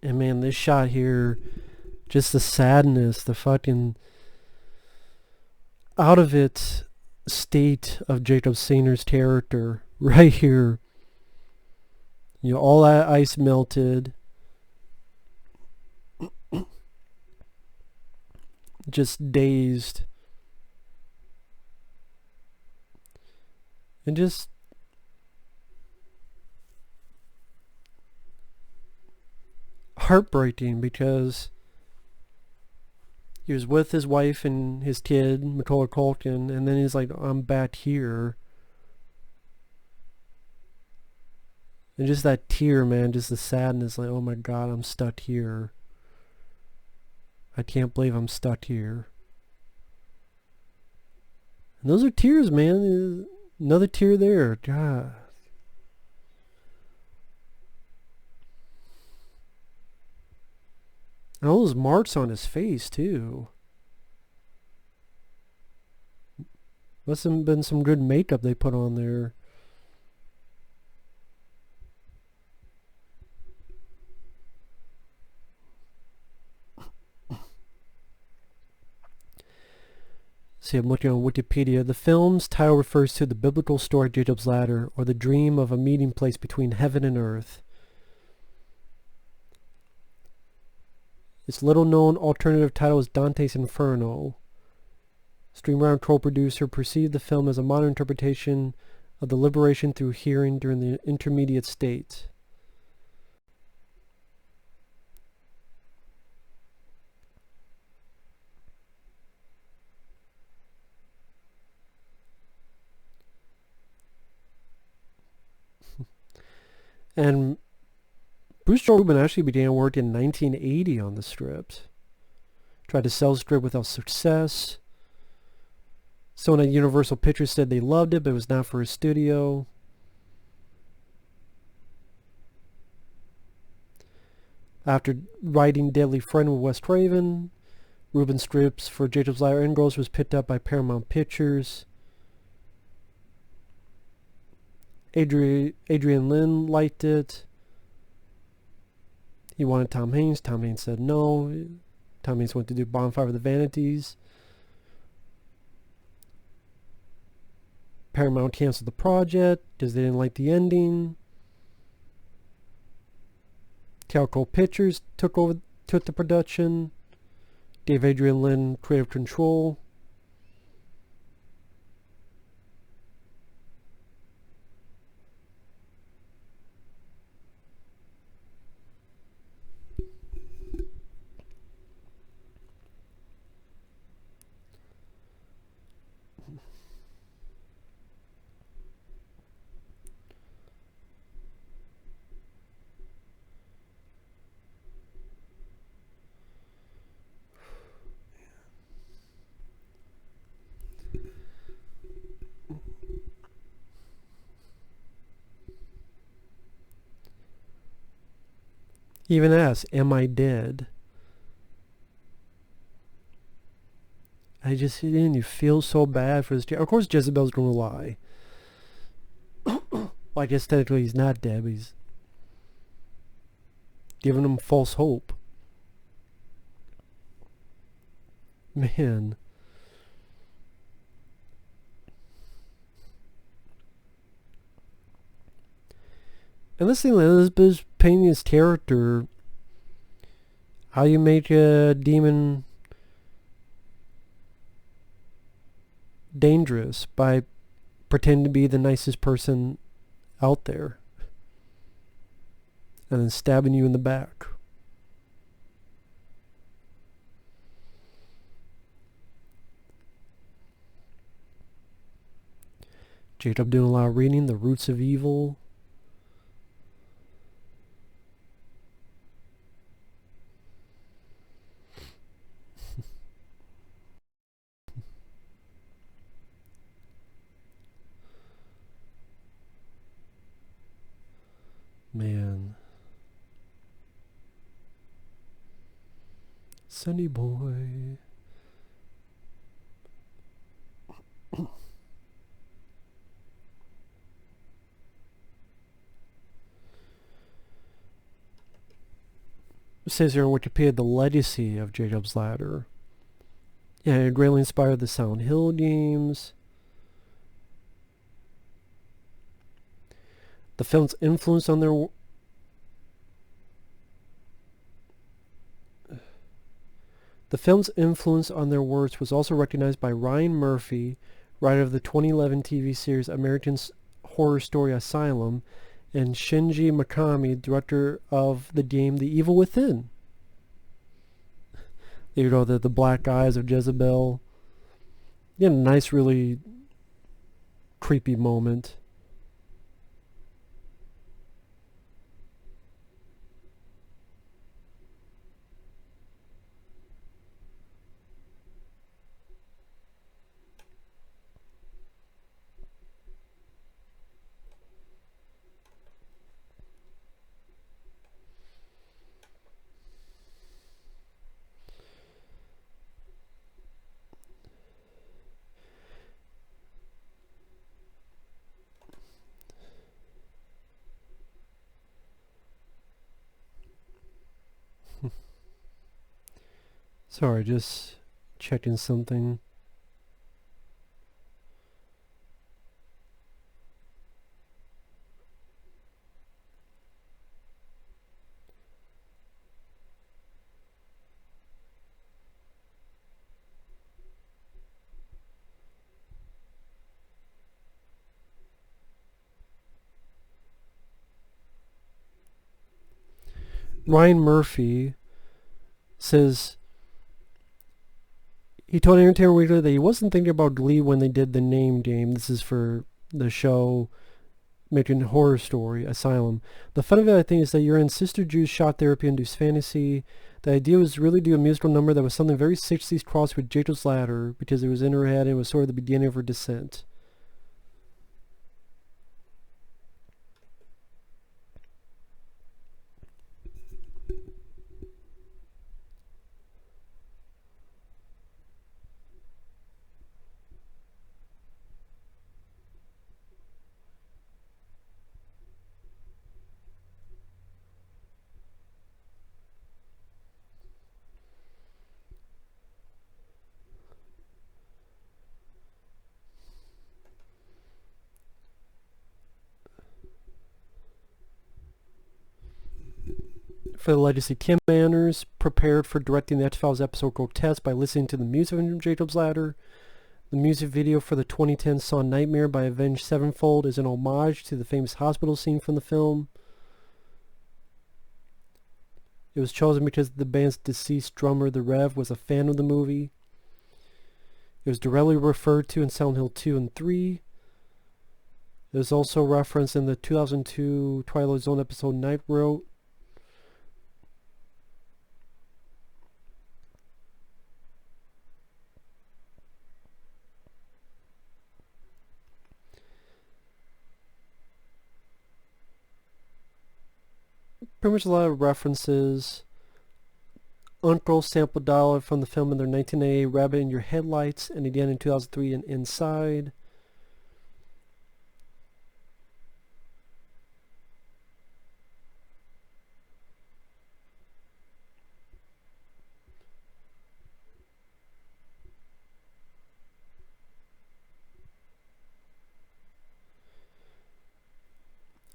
And man, this shot here, just the sadness, the fucking out of it state of Jacob Sayner's character right here. You know, all that ice melted. Just dazed. And just heartbreaking because he was with his wife and his kid, Macaulay Culkin, and then he's like, I'm back here. And just that tear, man, just the sadness, like, oh my God, I'm stuck here. I can't believe I'm stuck here. And those are tears, man. Another tear there. God. And all those marks on his face, too. Must have been some good makeup they put on there. See, I'm looking on Wikipedia. The film's title refers to the biblical story Jacob's Ladder, or the dream of a meeting place between heaven and earth. Its little-known alternative title is Dante's Inferno. Streamline co-producer perceived the film as a modern interpretation of the liberation through hearing during the intermediate state. And Bruce Joel Rubin actually began work in 1980 on the script. Tried to sell the script without success. Someone at Universal Pictures said they loved it, but it was not for his studio. After writing Deadly Friend with Wes Craven, Rubin's scripts for Jacob's Ladder and Girls was picked up by Paramount Pictures. Adrian Lyne liked it. He wanted Tom Hanks. Tom Hanks said no. Tom Hanks went to do Bonfire of the Vanities. Paramount canceled the project because they didn't like the ending. Calico Pictures took the production. Gave Adrian Lyne creative control. He even asked, am I dead? You feel so bad for this. Of course Jezebel's going to lie. Well, I guess technically he's not dead, but he's giving him false hope. Man. And this thing, Elizabeth's painting his character, how you make a demon dangerous by pretending to be the nicest person out there and then stabbing you in the back. Jacob doing a lot of reading, The Roots of Evil. Man. Sunny boy. says here on Wikipedia, the legacy of Jacob's Ladder. Yeah, it greatly inspired the Silent Hill games. The film's influence on their... The film's influence on their works was also recognized by Ryan Murphy, writer of the 2011 TV series American Horror Story Asylum, and Shinji Mikami, director of the game The Evil Within. You know, the black eyes of Jezebel. Yeah, nice, really creepy moment. Sorry, just checking something. Ryan Murphy says he told Entertainment Weekly that he wasn't thinking about Glee when they did the name game. This is for the show American Horror Story Asylum. The fun of it, I think, is that you're in Sister Jude's shot therapy induced fantasy. The idea was really do a musical number that was something very 60s crossed with Jacob's Ladder because it was in her head and it was sort of the beginning of her descent. For the legacy, Kim Manners prepared for directing the X-Files episode Grotesque by listening to the music of Jacob's Ladder. The music video for the 2010 song Nightmare by Avenged Sevenfold is an homage to the famous hospital scene from the film. It was chosen because the band's deceased drummer, The Rev, was a fan of the movie. It was directly referred to in Silent Hill 2 and 3. It was also referenced in the 2002 Twilight Zone episode Night Road. Pretty much a lot of references. Uncle sampled dialogue from the film in their 1988 Rabbit in Your Headlights, and again in 2003 in Inside.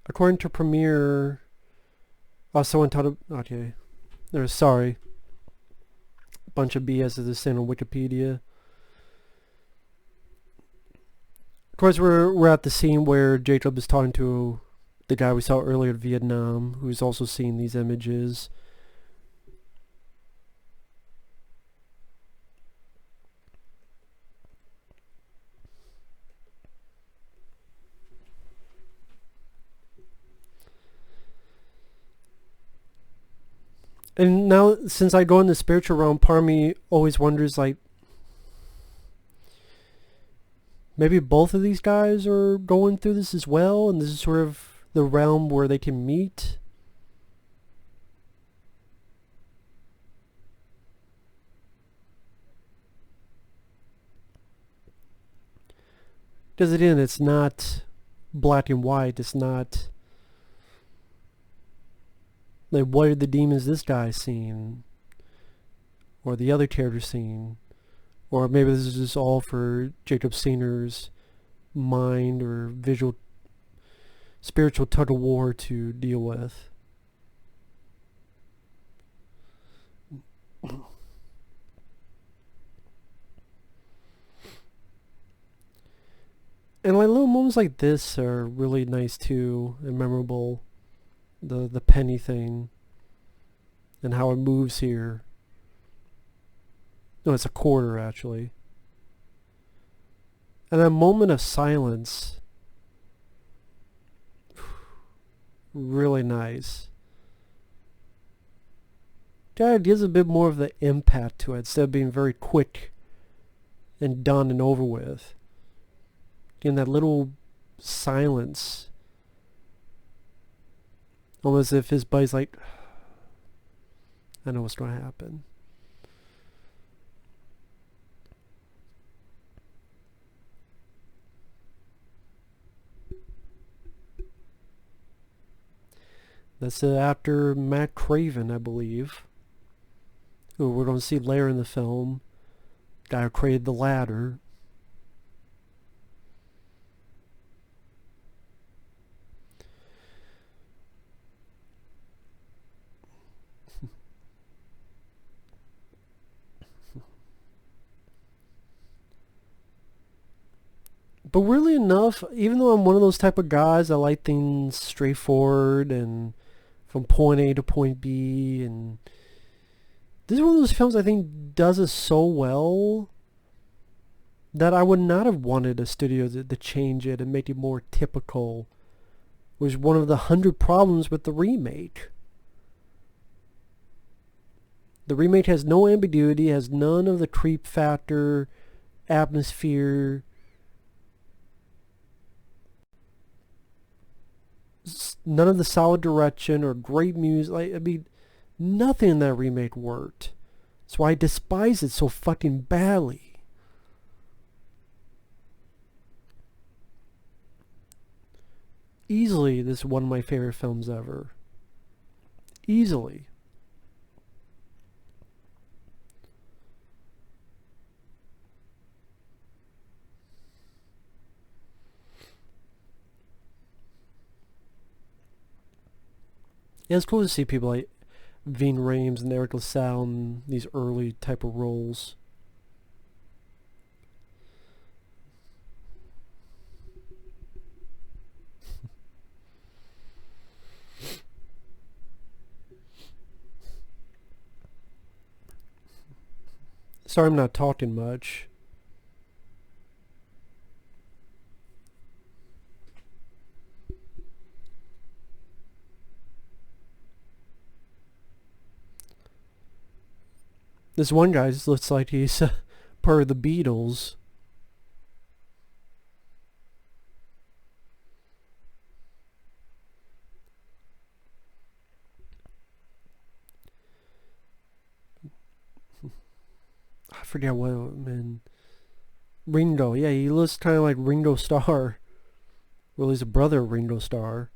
According to Premiere, someone taught... Okay. Sorry. Bunch of BS is this thing on Wikipedia. Of course, we're at the scene where Jacob is talking to the guy we saw earlier in Vietnam, who's also seeing these images. And now, since I go in the spiritual realm, part of me always wonders, like, maybe both of these guys are going through this as well, and this is sort of the realm where they can meet. Because again, it's not black and white, it's not... Like, what are the demons this guy's seen? Or the other character seen? Or maybe this is just all for Jacob Senior's mind or visual, spiritual tug of war to deal with. And like little moments like this are really nice too and memorable. The penny thing and how it moves here. No, it's a quarter actually. And that moment of silence, really nice. It gives a bit more of the impact to it instead of being very quick and done and over with. In that little silence, almost as if his buddy's like, I know what's going to happen. That's the actor Matt Craven, I believe, who we're going to see later in the film. Guy who created The Ladder. But really enough, even though I'm one of those type of guys, I like things straightforward and from point A to point B, and this is one of those films I think does it so well that I would not have wanted a studio to change it and make it more typical. It was one of the 100 problems with the remake. The remake has no ambiguity, has none of the creep factor, atmosphere, none of the solid direction or great music. Like, I mean, nothing in that remake worked. That's why I despise it so fucking badly. Easily, this is one of my favorite films ever. Easily. Yeah, it's cool to see people like Ving Rhames and Eric LaSalle in these early type of roles. Sorry I'm not talking much. This one guy just looks like he's part of the Beatles. I forget what, man. Ringo, yeah, he looks kind of like Ringo Starr. Well, he's a brother of Ringo Starr.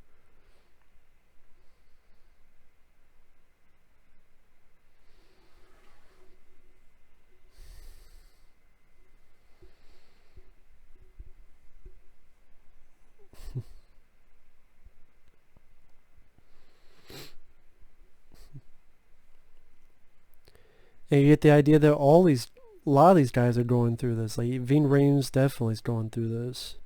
And you get the idea that a lot of these guys are going through this. Like, Ving Rhames definitely is going through this.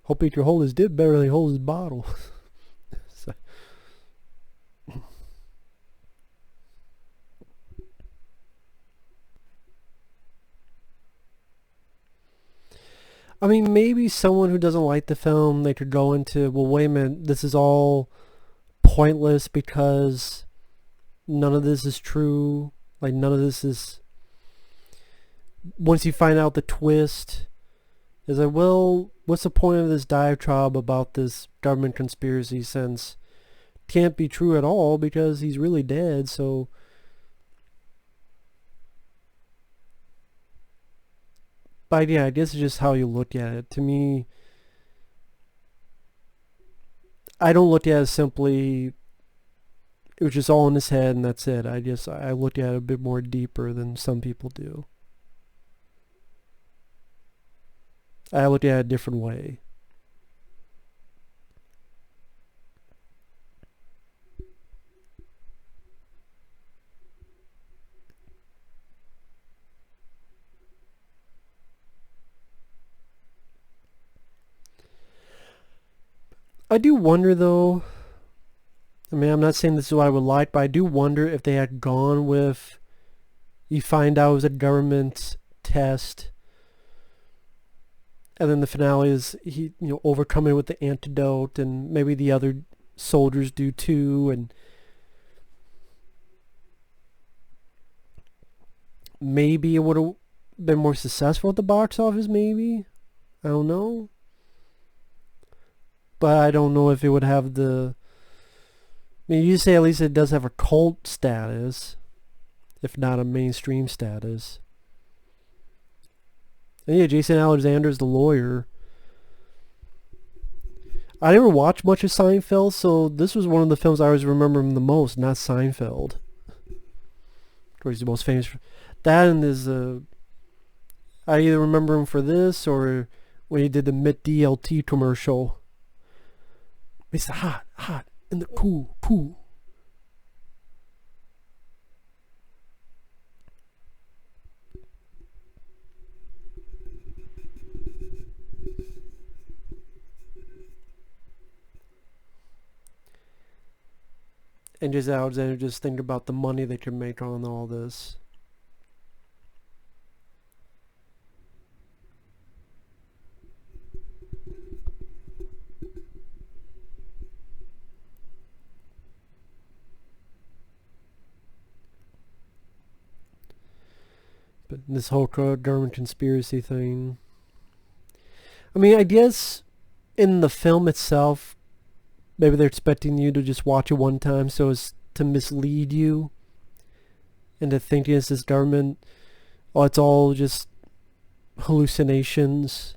Hope he can hold his dip better than he holds his bottle. So. I mean, maybe someone who doesn't like the film, they could go into, well, wait a minute, this is all pointless because none of this is true. Like, none of this is... Once you find out the twist, it's like, well, what's the point of this diatribe about this government conspiracy since it can't be true at all because he's really dead, so... But yeah, I guess it's just how you look at it. To me, I don't look at it as simply it was just all in his head and that's it. I look at it a bit more deeper than some people do. I look at it a different way. I do wonder though, I mean, I'm not saying this is what I would like, but I do wonder if they had gone with, you find out it was a government test, and then the finale is he, overcoming with the antidote, and maybe the other soldiers do too, and maybe it would have been more successful at the box office, maybe. I don't know. But I don't know if it would have the... I mean, you say at least it does have a cult status, if not a mainstream status. And yeah, Jason Alexander's the lawyer. I never watched much of Seinfeld, so this was one of the films I always remember him the most, not Seinfeld. Of course, he's the most famous for that, and is I either remember him for this or when he did the Met DLT commercial. It's the hot, and the cool. And just Alexander just think about the money they could make on all this. But this whole government conspiracy thing. I mean, I guess in the film itself, maybe they're expecting you to just watch it one time so as to mislead you into thinking it's this government. Oh, it's all just hallucinations.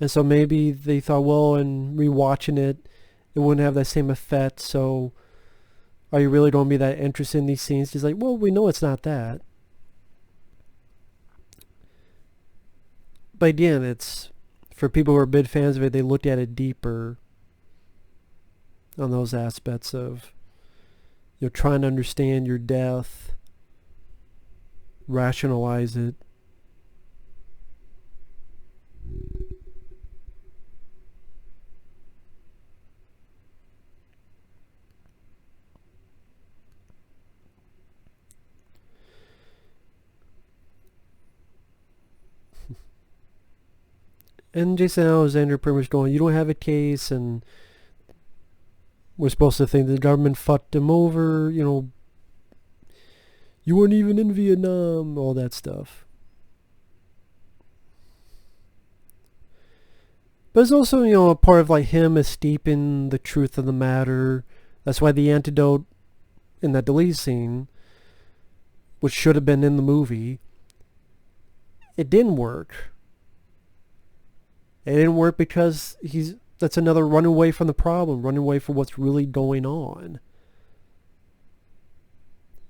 And so maybe they thought, well, in rewatching it, it wouldn't have that same effect. So are you really going to be that interested in these scenes? He's like, well, we know it's not that. But again, it's for people who are big fans of it, they look at it deeper on those aspects of trying to understand your death, rationalize it. And Jason Alexander pretty much going, you don't have a case, and we're supposed to think the government fucked him over, you weren't even in Vietnam, all that stuff. But it's also, a part of like him escaping the truth of the matter. That's why the antidote in that deleted scene, which should have been in the movie, it didn't work. It didn't work because that's another run away from the problem, run away from what's really going on.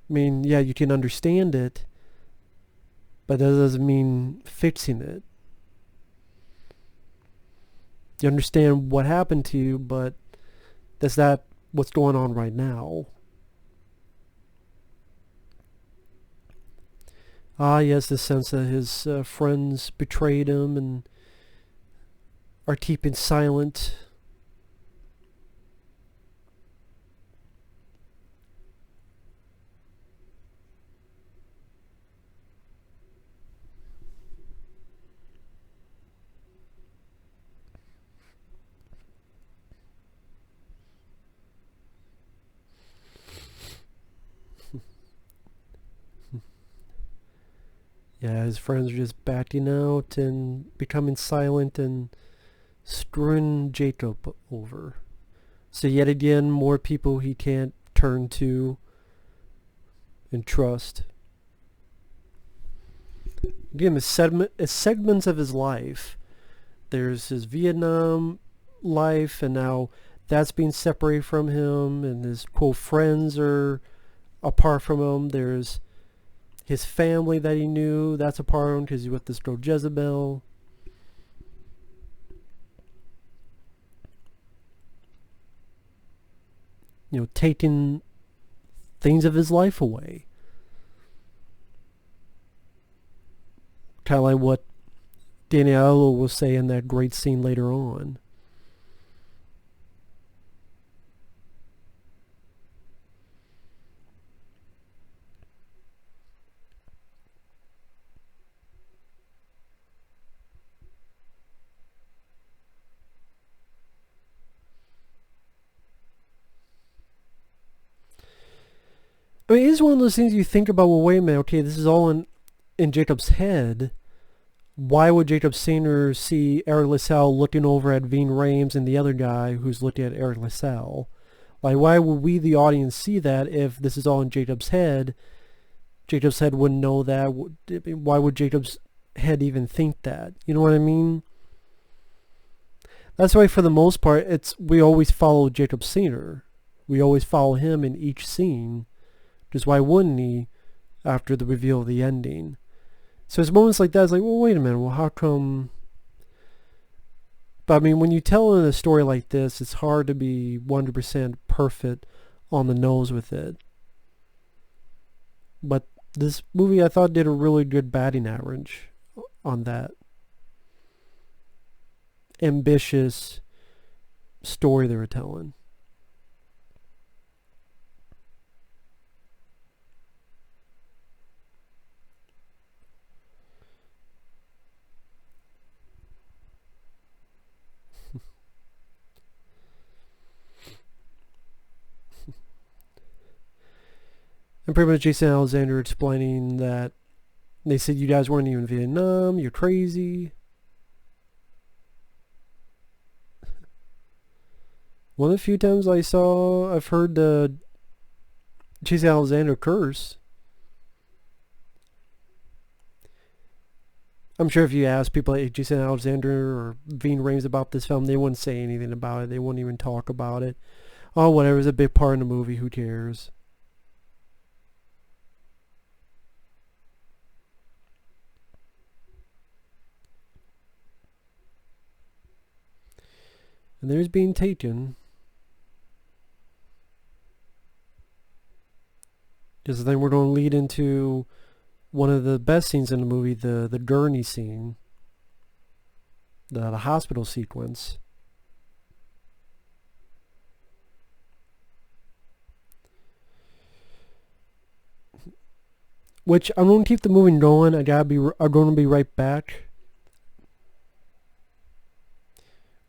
I mean, yeah, you can understand it, but that doesn't mean fixing it. You understand what happened to you, but that's not what's going on right now. Yes, the sense that his friends betrayed him and are keeping silent. Yeah, his friends are just backing out and becoming silent and screwing Jacob over. So yet again, more people he can't turn to and trust. Again, segments of his life. There's his Vietnam life, and now that's being separated from him, and his quote friends are apart from him. There's his family that he knew, that's apart from him because he's with this girl Jezebel. You know, taking things of his life away. Kind of like what Danny Aiello will say in that great scene later on. I mean, it's one of those things you think about, well, wait a minute, okay, this is all in Jacob's head. Why would Jacob Senior see Eric LaSalle looking over at Ving Rhames and the other guy who's looking at Eric LaSalle? Like, why would we, the audience, see that if this is all in Jacob's head? Jacob's head wouldn't know that. Why would Jacob's head even think that? You know what I mean? That's why, for the most part, we always follow Jacob Senior. We always follow him in each scene. Just why wouldn't he after the reveal of the ending? So it's moments like that, it's like, well, wait a minute, well, how come? But I mean, when you tell a story like this, it's hard to be 100% perfect on the nose with it. But this movie, I thought, did a really good batting average on that ambitious story they were telling. And pretty much Jason Alexander explaining that they said you guys weren't even in Vietnam, you're crazy. One of the few times I've heard Jason Alexander curse. I'm sure if you ask people like Jason Alexander or Ving Rhames about this film, they wouldn't say anything about it. They wouldn't even talk about it. Oh, whatever, it's a big part in the movie, who cares? And there's being taken. Because then we're going to lead into one of the best scenes in the movie, the gurney scene, the hospital sequence. Which I'm going to keep the movie going. I'm going to be right back.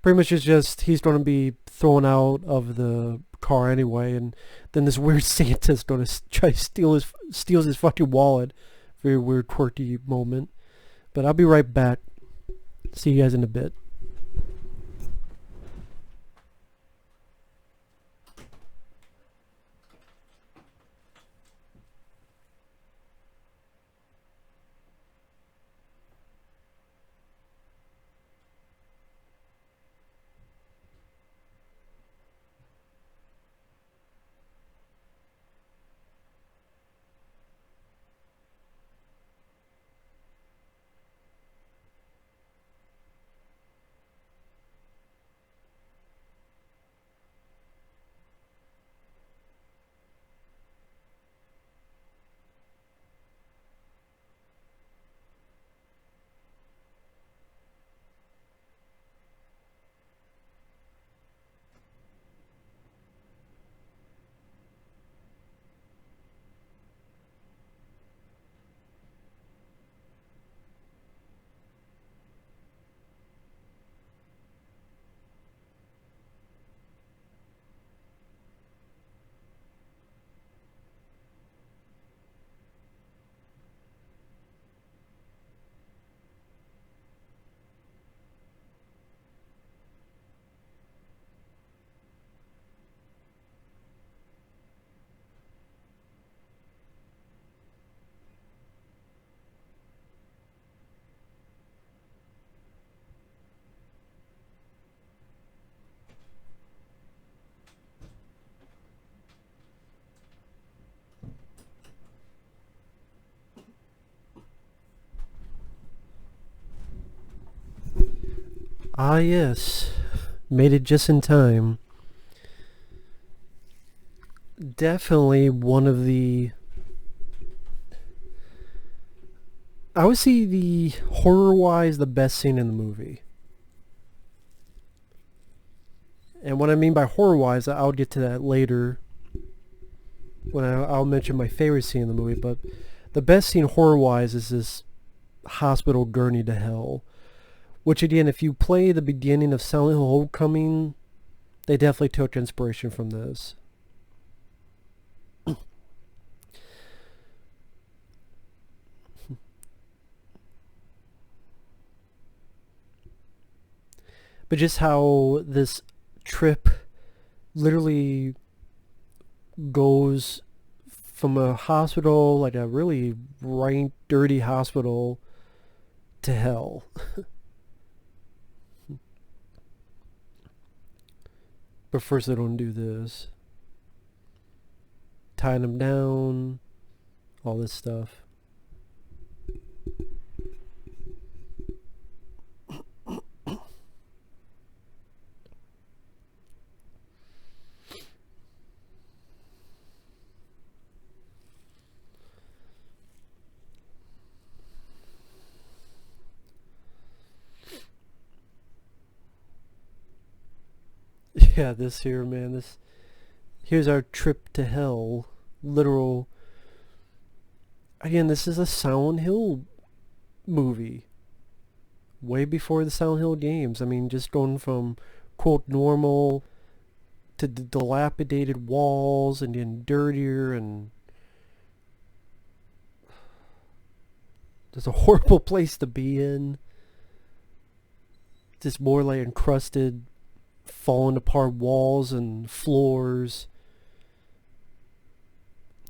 Pretty much it's just he's going to be thrown out of the car anyway, and then this weird Santa's going to try to steals his fucking wallet. Very weird, quirky moment. But I'll be right back. See you guys in a bit. Ah, yes. Made it just in time. Definitely one of the... I would say the horror-wise, the best scene in the movie. And what I mean by horror-wise, I'll get to that later when I'll mention my favorite scene in the movie. But the best scene horror-wise is this hospital gurney to hell. Which again, if you play the beginning of Silent Hill Homecoming, they definitely took inspiration from this. But just how this trip literally goes from a hospital, like a really rank, dirty hospital, to hell. But first they don't do this. Tying them down, all this stuff. Yeah, this here, man, here's our trip to hell. Literal. Again, this is a Silent Hill movie. Way before the Silent Hill games. I mean, just going from, quote, normal to the dilapidated walls and then dirtier, and just a horrible place to be in. Just more like encrusted, falling apart walls and floors.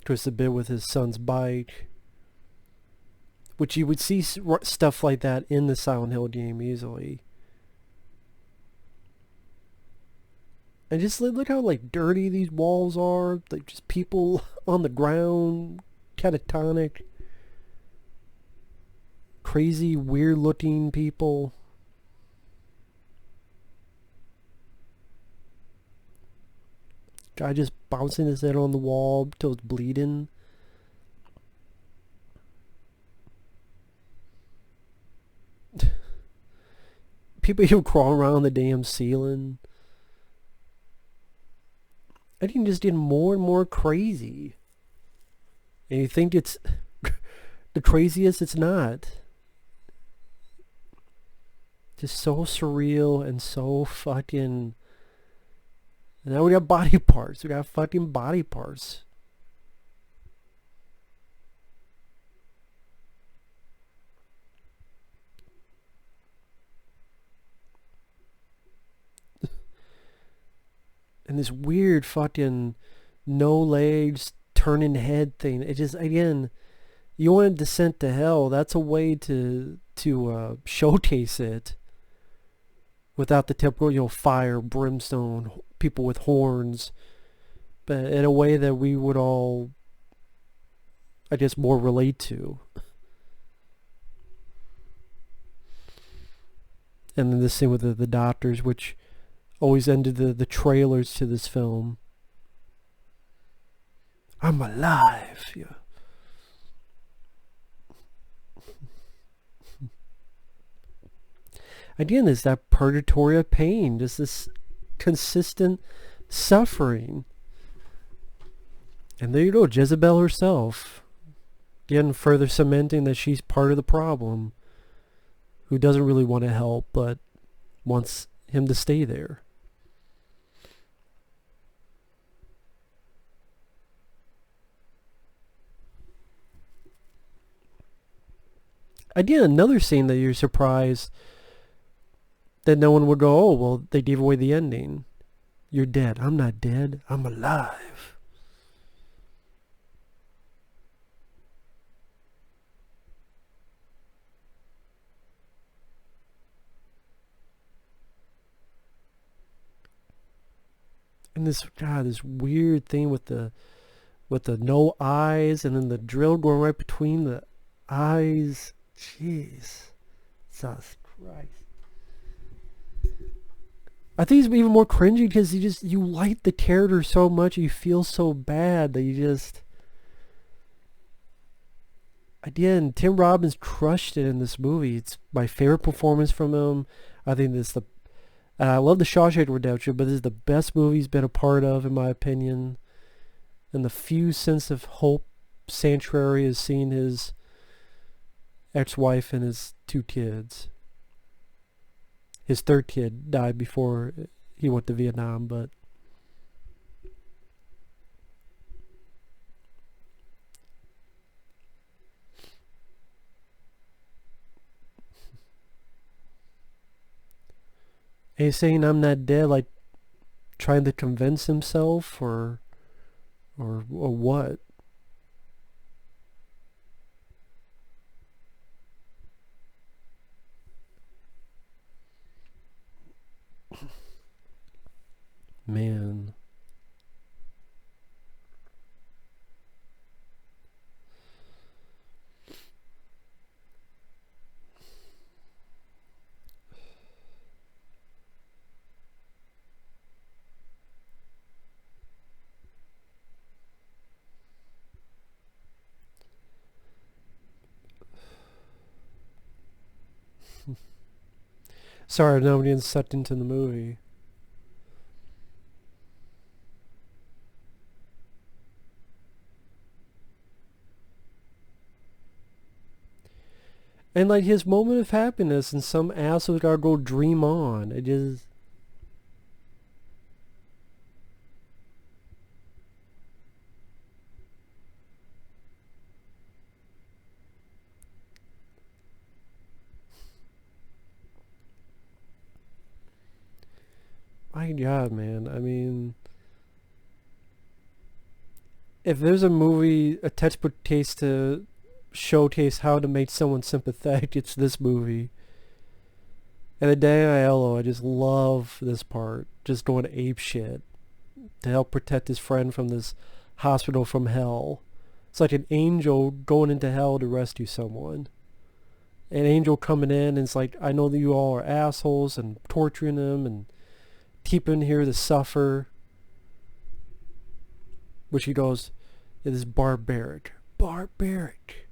Chris a bit with his son's bike, which you would see stuff like that in the Silent Hill game easily. And just look how like dirty these walls are. Like just people on the ground, catatonic, crazy, weird looking people. Guy just bouncing his head on the wall till it's bleeding. People even crawling around the damn ceiling. And you can just get more and more crazy. And you think it's the craziest, it's not. Just so surreal and so fucking... And now we got body parts. We got fucking body parts. And this weird fucking no legs, turning head thing. It just, again, you want Descent to Hell. That's a way to showcase it without the typical, fire, brimstone, people with horns, but in a way that we would all, I guess, more relate to. And then the scene with the doctors, which always ended the trailers to this film. I'm alive. Yeah. Again, is that purgatory of pain, just this consistent suffering. And there you go, Jezebel herself, again, further cementing that she's part of the problem, who doesn't really want to help, but wants him to stay there. Again, another scene that you're surprised that no one would go, oh, well, they gave away the ending. You're dead. I'm not dead. I'm alive. And this weird thing with the no eyes, and then the drill going right between the eyes. Jeez. Jesus Christ. I think it's even more cringy because you like the character so much, you feel so bad that you just. Again, Tim Robbins crushed it in this movie. It's my favorite performance from him. I think this the. I love the Shawshank Redemption, but this is the best movie he's been a part of, in my opinion. And the few sense of hope Sanctuary has seen his ex-wife and his 2 kids. His 3rd kid died before he went to Vietnam, but and he's saying I'm not dead, like trying to convince himself or what? Man. Sorry, I'm getting sucked into the movie. And like his moment of happiness, and some asshole's gotta go dream on. It just. My God, man. I mean, if there's a movie, a textbook case to showcase how to make someone sympathetic, it's this movie. And the Danny Aiello, I just love this part. Just going ape shit to help protect his friend from this hospital from hell. It's like an angel going into hell to rescue someone. An angel coming in and it's like, I know that you all are assholes and torturing them and keeping here to suffer. Which he goes, it is barbaric. Barbaric.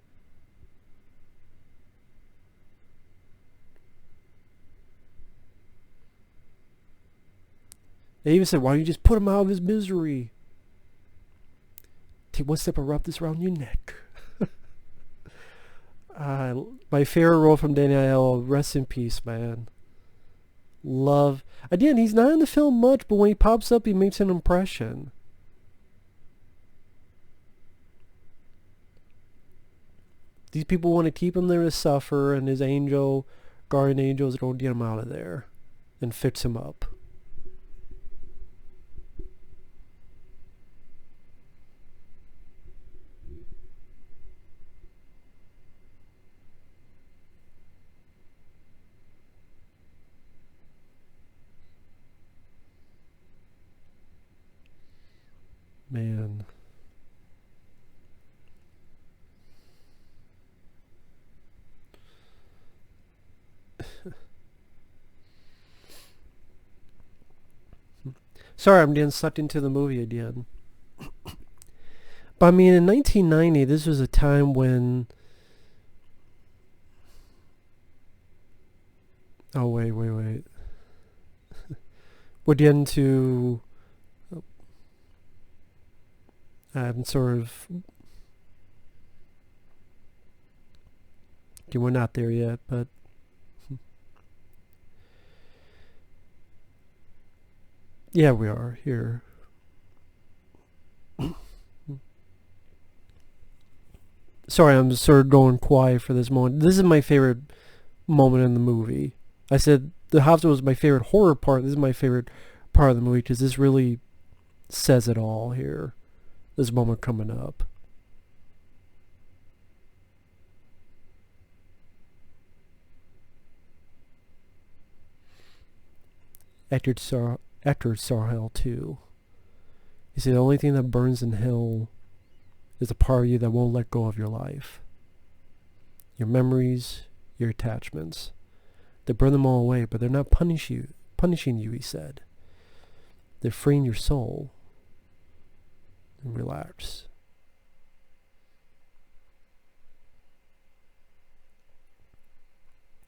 They even said, why don't you just put him out of his misery? Take one step and wrap this around your neck. My favorite role from Danny Aiello, rest in peace, man. Love. Again, he's not in the film much, but when he pops up, he makes an impression. These people want to keep him there to suffer, and his angel, guardian angel, is going to get him out of there and fix him up. Man. Sorry, I'm getting sucked into the movie again. But I mean, in 1990, this was a time when... Oh, wait. We're getting to... I'm sort of... Okay, we're not there yet, but... Yeah, we are here. Sorry, I'm sort of going quiet for this moment. This is my favorite moment in the movie. I said the hospital was my favorite horror part. This is my favorite part of the movie because this really says it all here. This moment coming up. Eckart saw hell too. He said the only thing that burns in hell is a part of you that won't let go of your life. Your memories, your attachments. They burn them all away, but they're not punishing punishing you, he said. They're freeing your soul. And relax.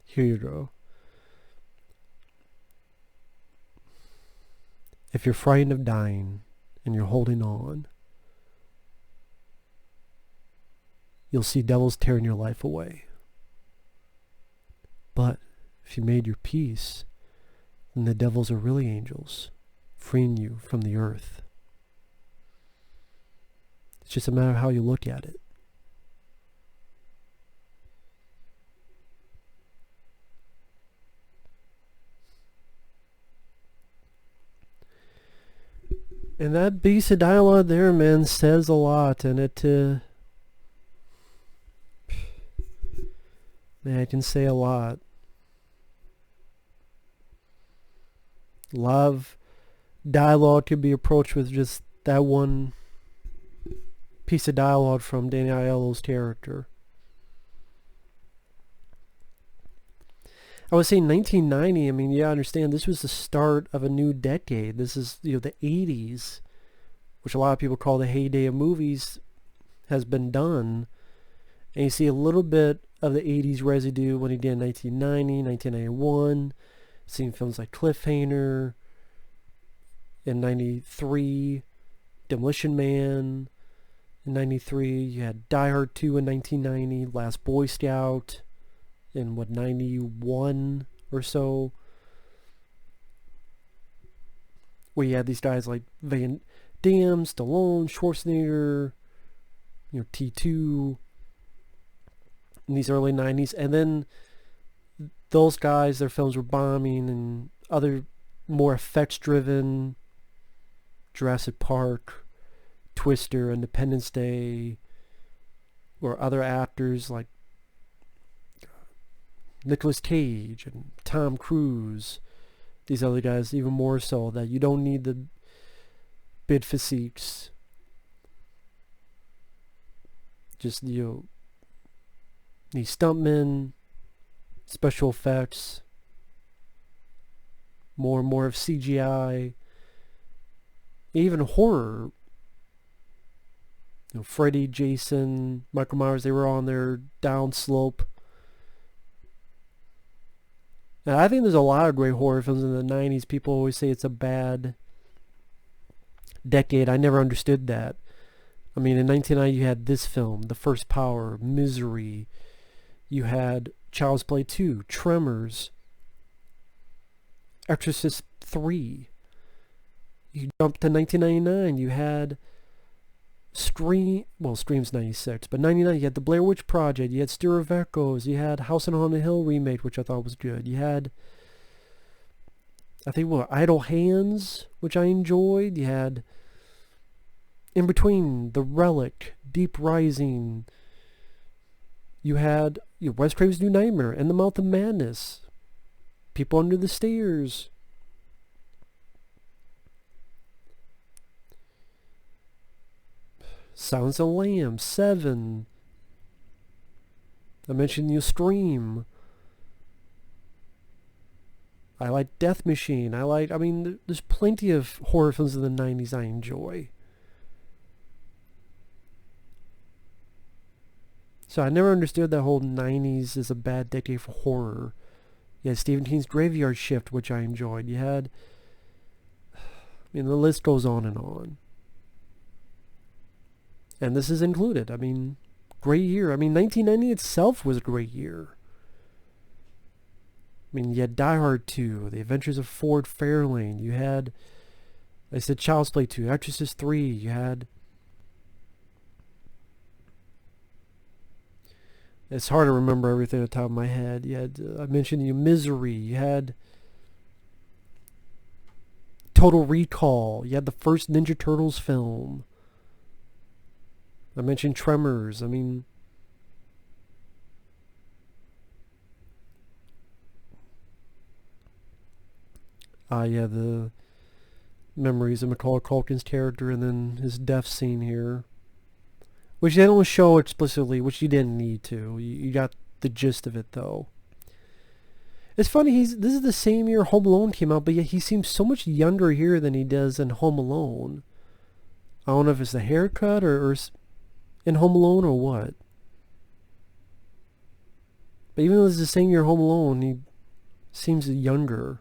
Here you go. If you're frightened of dying and you're holding on, you'll see devils tearing your life away. But if you made your peace, then the devils are really angels, freeing you from the earth. It's just a matter of how you look at it. And that piece of dialogue there, man, says a lot, and it, man, I can say a lot. Love dialogue could be approached with just that one piece of dialogue from Danny Aiello's character. I would say 1990, I mean, yeah, I understand this was the start of a new decade. This is, the 80s, which a lot of people call the heyday of movies, has been done. And you see a little bit of the 80s residue when he did 1990, 1991, seeing films like Cliffhanger, in 93, Demolition Man, in 93, you had Die Hard 2 in 1990, Last Boy Scout in 91 or so, where you had these guys like Van Damme, Stallone, Schwarzenegger, T2 in these early 90s, and then those guys, their films were bombing, and other more effects driven, Jurassic Park, Twister, Independence Day, or other actors like Nicolas Cage and Tom Cruise, these other guys, even more so, that you don't need the big physiques. Just, these stuntmen, special effects, more and more of CGI, even horror. Freddy, Jason, Michael Myers, they were on their downslope. Now, I think there's a lot of great horror films in the 90s. People always say it's a bad decade. I never understood that. I mean, in 1990 you had this film, The First Power, Misery. You had Child's Play 2, Tremors, Exorcist 3. You jumped to 1999, you had Scream, well, Scream's 96, but 99, you had The Blair Witch Project, you had Stir of Echoes, you had House on Haunted Hill remake, which I thought was good. You had, I think, Idle Hands, which I enjoyed. You had, in between, The Relic, Deep Rising. You had Wes Craven's New Nightmare, and The Mouth of Madness, People Under the Stairs. Silence of the Lambs, Seven. I mentioned Scream. I like Death Machine. There's plenty of horror films in the 90s I enjoy. So I never understood that whole 90s is a bad decade for horror. You had Stephen King's Graveyard Shift, which I enjoyed. You had, the list goes on and on. And this is included. Great year. 1990 itself was a great year. You had Die Hard 2, The Adventures of Ford Fairlane. You had, I said, Child's Play 2, Exorcist 3. You had, it's hard to remember everything at the top of my head. You had, I mentioned Misery. You had Total Recall. You had the first Ninja Turtles film. I mentioned Tremors. Yeah, the memories of Macaulay Culkin's character, and then his death scene here, which they don't show explicitly, which you didn't need to. You got the gist of it, though. It's funny, this is the same year Home Alone came out, but yet he seems so much younger here than he does in Home Alone. I don't know if it's the haircut or in Home Alone or what. But even though it's the same year Home Alone, he seems younger.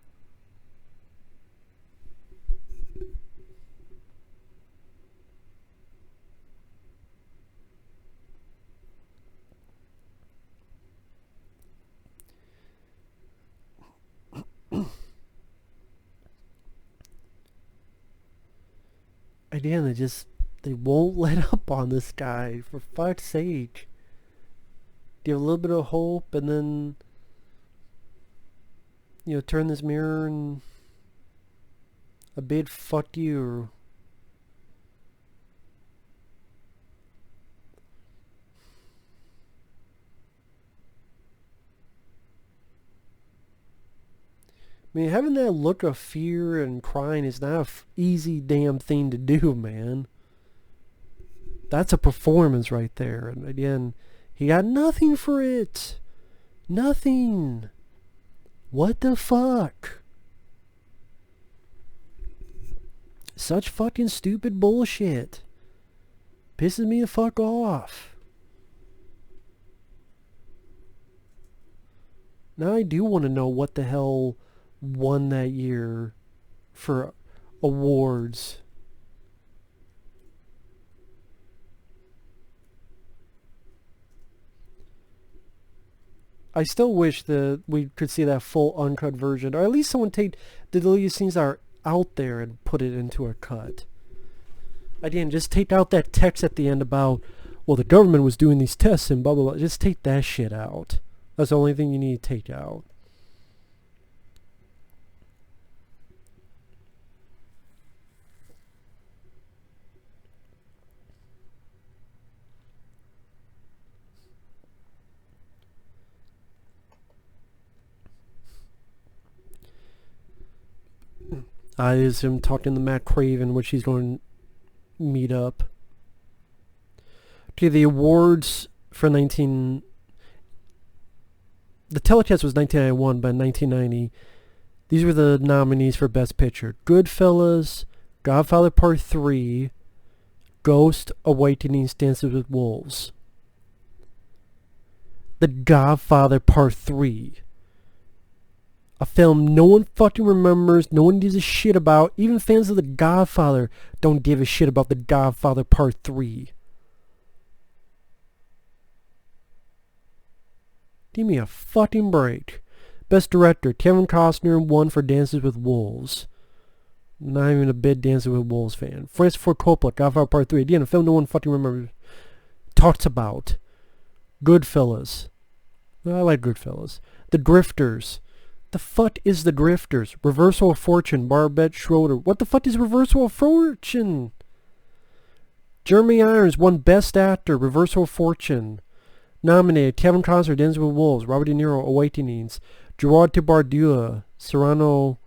Again, they won't let up on this guy, for fuck's sake. Give a little bit of hope and then, turn this mirror and a big fuck you. I mean, having that look of fear and crying is not an easy damn thing to do, man. That's a performance right there. And again, he got nothing for it. Nothing. What the fuck? Such fucking stupid bullshit. Pisses me the fuck off. Now I do want to know what the hell won that year for awards. I still wish that we could see that full uncut version, or at least someone take the deleted scenes that are out there and put it into a cut. Again, just take out that text at the end about, well, the government was doing these tests and blah blah blah. Just take that shit out. That's the only thing you need to take out. Is him talking to Matt Craven, which he's going to meet up. Okay, the awards for the telecast was 1991, but in 1990, these were the nominees for Best Picture: Goodfellas, Godfather Part 3, Ghost, Awakenings, Dances with Wolves. The Godfather Part 3. A film no one fucking remembers, no one gives a shit about. Even fans of The Godfather don't give a shit about The Godfather Part 3. Give me a fucking break. Best Director, Kevin Costner won for Dances with Wolves. Not even a big Dances with Wolves fan. Francis Ford Coppola, Godfather Part 3. Again, a film no one fucking remembers. Talks about. Goodfellas. I like Goodfellas. The Drifters. The fuck is The Drifters? Reversal of Fortune, Barbette Schroeder. What the fuck is Reversal of Fortune? Jeremy Irons won Best Actor, Reversal of Fortune. Nominated: Kevin Costner, Denzel with Wolves, Robert De Niro, Awakenings, Gerard Depardieu, Cyrano,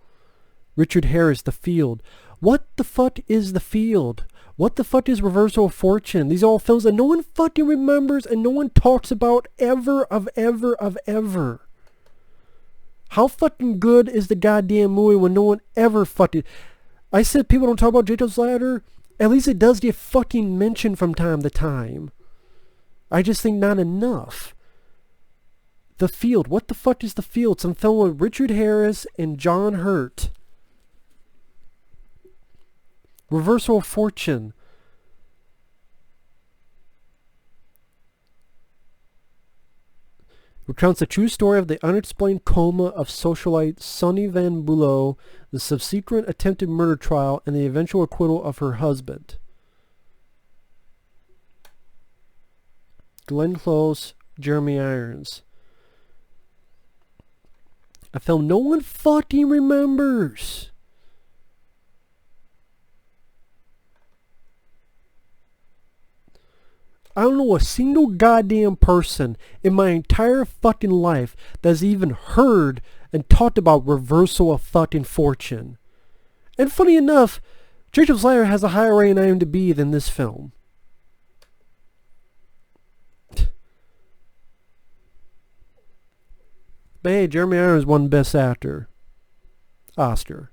Richard Harris, The Field. What the fuck is The Field? What the fuck is Reversal of Fortune? These are all films that no one fucking remembers and no one talks about ever. How fucking good is the goddamn movie when no one ever fucking... I said people don't talk about Jacob's Ladder. At least it does get fucking mentioned from time to time. I just think not enough. The Field. What the fuck is The Field? Some film with Richard Harris and John Hurt. Reversal of Fortune. Recounts the true story of the unexplained coma of socialite Sonny Van Bulow, the subsequent attempted murder trial, and the eventual acquittal of her husband. Glenn Close, Jeremy Irons. A film no one fucking remembers. I don't know a single goddamn person in my entire fucking life that's even heard and talked about Reversal of fucking Fortune. And funny enough, Jacob's Ladder has a higher rating on IMDb than this film. But hey, Jeremy Irons won Best Actor. Oscar.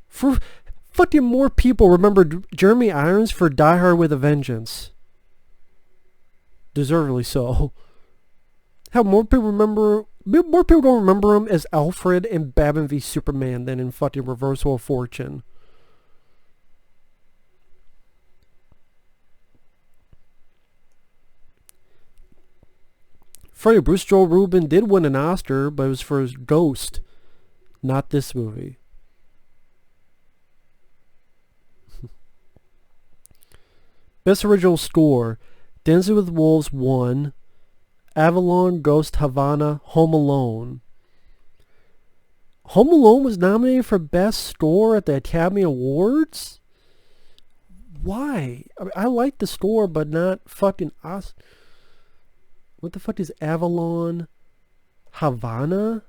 For fucking more people remember Jeremy Irons for Die Hard with a Vengeance. Deservedly so. How more people don't remember him as Alfred in Batman v Superman than in fucking Reversal of Fortune. Freddie Bruce Joel Rubin did win an Oscar, but it was for his Ghost, not this movie. Best Original Score, Dancing with Wolves won. Avalon, Ghost, Havana, Home Alone. Home Alone was nominated for Best Score at the Academy Awards? Why? I like the score, but not fucking Oscar. What the fuck is Avalon? Havana?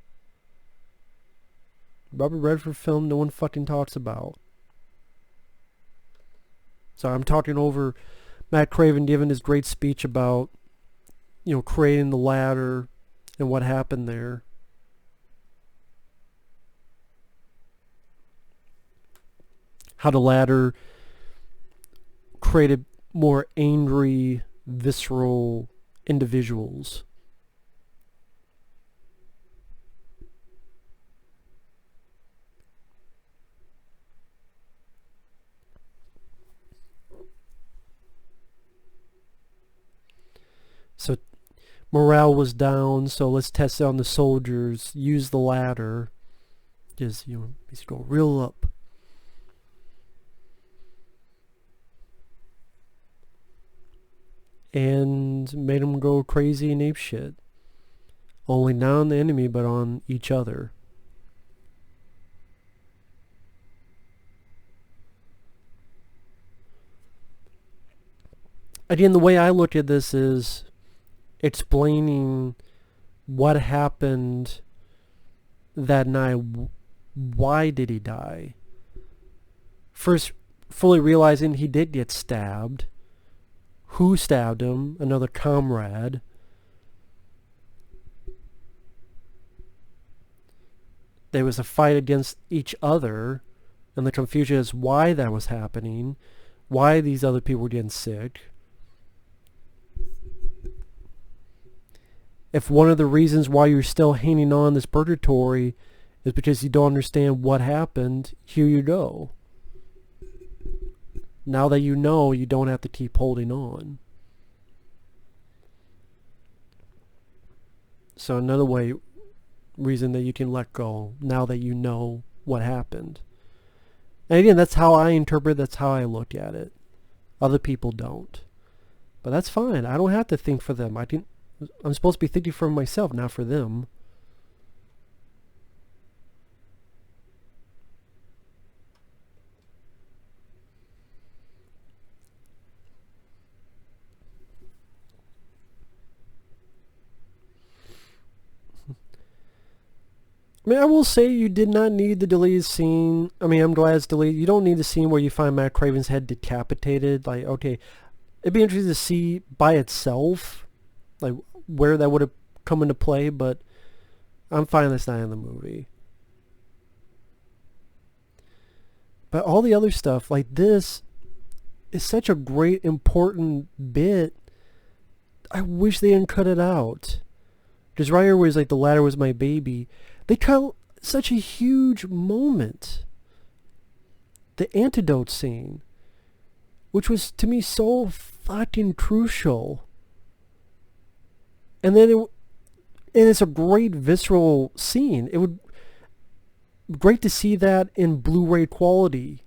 Robert Redford film no one fucking talks about. So I'm talking over Matt Craven giving his great speech about, creating the ladder and what happened there. How the ladder created more angry, visceral individuals. So morale was down, so let's test it on the soldiers. Use the ladder. Just, go real up. And made them go crazy and ape shit. Only not on the enemy, but on each other. Again, the way I look at this is explaining what happened that night. Why did he die? First, fully realizing he did get stabbed. Who stabbed him? Another comrade. There was a fight against each other, and the confusion is why that was happening, why these other people were getting sick. If one of the reasons why you're still hanging on this purgatory is because you don't understand what happened, here you go. Now that you know, you don't have to keep holding on. So another reason that you can let go, now that you know what happened. And again, that's how I interpret, that's how I look at it. Other people don't. But that's fine. I don't have to think for them. I'm supposed to be thinking for myself, not for them. I mean, I will say you did not need the deleted scene. I mean, I'm glad it's deleted. You don't need the scene where you find Matt Craven's head decapitated. Like, okay, it'd be interesting to see by itself, like, where that would have come into play, but I'm fine that's not in the movie. But all the other stuff, like this, is such a great, important bit. I wish they didn't cut it out. Because right here was like, the ladder was my baby. They cut such a huge moment. The antidote scene, which was to me so fucking crucial. And then it's a great visceral scene. It would great to see that in Blu-ray quality.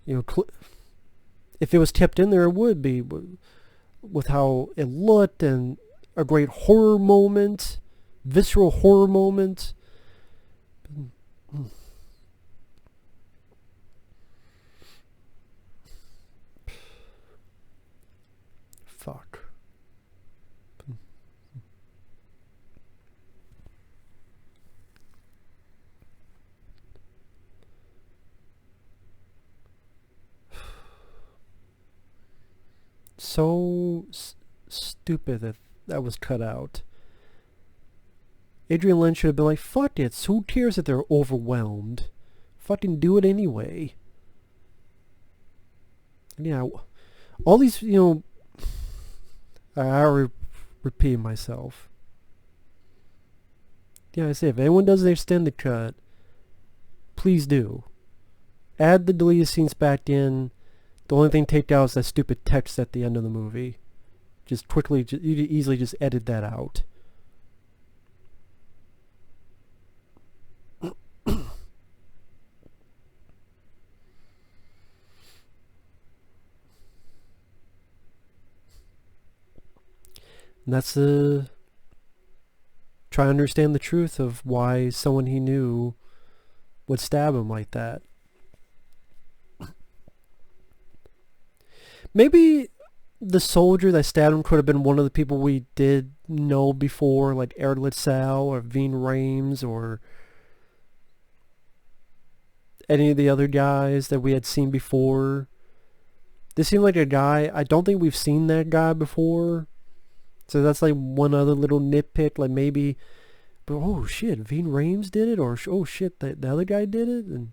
If it was kept in there, it would be with how it looked, and a great horror moment. Visceral horror moment. Fuck. So stupid that was cut out. Adrian Lynch should have been like, fuck it, who cares if they're overwhelmed? Fucking do it anyway. And yeah, all these, I repeat myself. Yeah, I say, if anyone does an extended cut, please do. Add the deleted scenes back in. The only thing take out is that stupid text at the end of the movie. Just quickly, you could easily just edit that out. And that's try to understand the truth of why someone he knew would stab him like that. Maybe the soldier that stabbed him could have been one of the people we did know before, like Eric Litzau or Ving Rhames or any of the other guys that we had seen before. This seemed like a guy, I don't think we've seen that guy before. So that's like one other little nitpick, like maybe, but oh shit, Ving Rhames did it, or oh shit, the other guy did it, and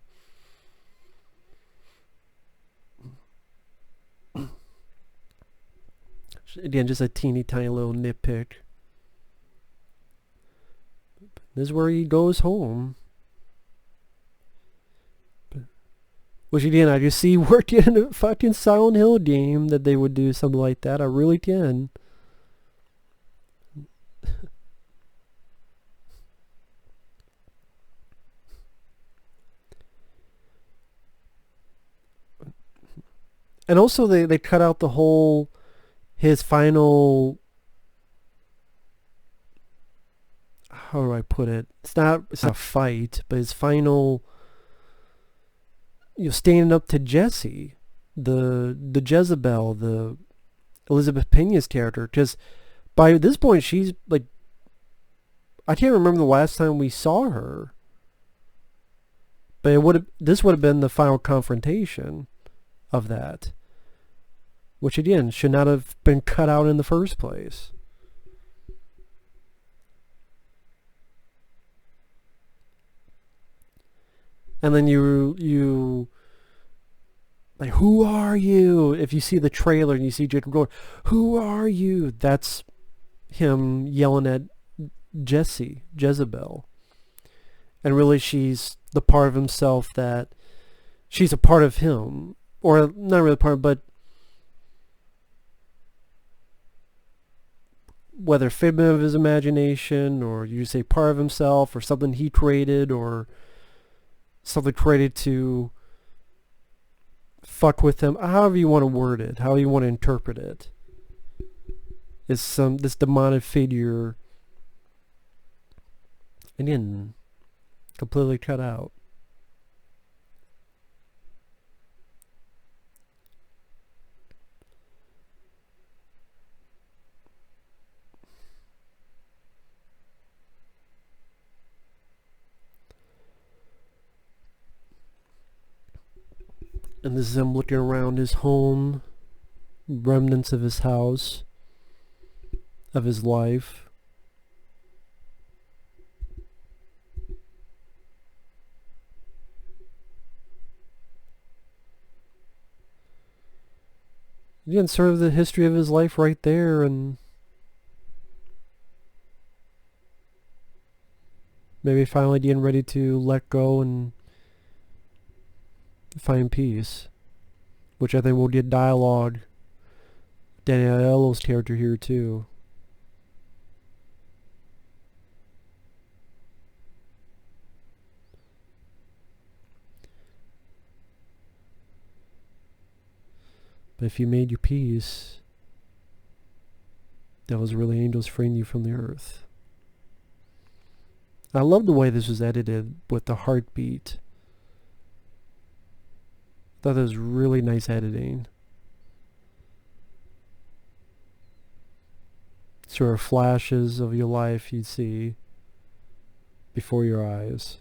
again, just a teeny tiny little nitpick. This is where he goes home. Which again, I just see working in a fucking Silent Hill game that they would do something like that. I really can. And also they cut out the whole, his final, how do I put it? It's not a fight, but his final, standing up to Jesse, the Jezebel, the Elizabeth Pena's character, because by this point she's like, I can't remember the last time we saw her, but this would have been the final confrontation of that, which again should not have been cut out in the first place. And then you like, who are you? If you see the trailer and you see Jacob going, who are you? That's him yelling at Jezebel. And really she's the part of himself that, she's a part of him. Or not really part, but whether figment of his imagination, or you say part of himself, or something he created, or something created to fuck with him, however you want to word it, however you want to interpret it, is this demonic figure, again, completely cut out. And this is him looking around his home, remnants of his house, of his life. Again, sort of the history of his life right there, and maybe finally getting ready to let go and find peace, which I think we'll get dialogue. Danny Aiello's character here too. But if you made your peace, that was really angels freeing you from the earth. I love the way this was edited with the heartbeat. I thought that was really nice editing. Sort of flashes of your life you'd see before your eyes.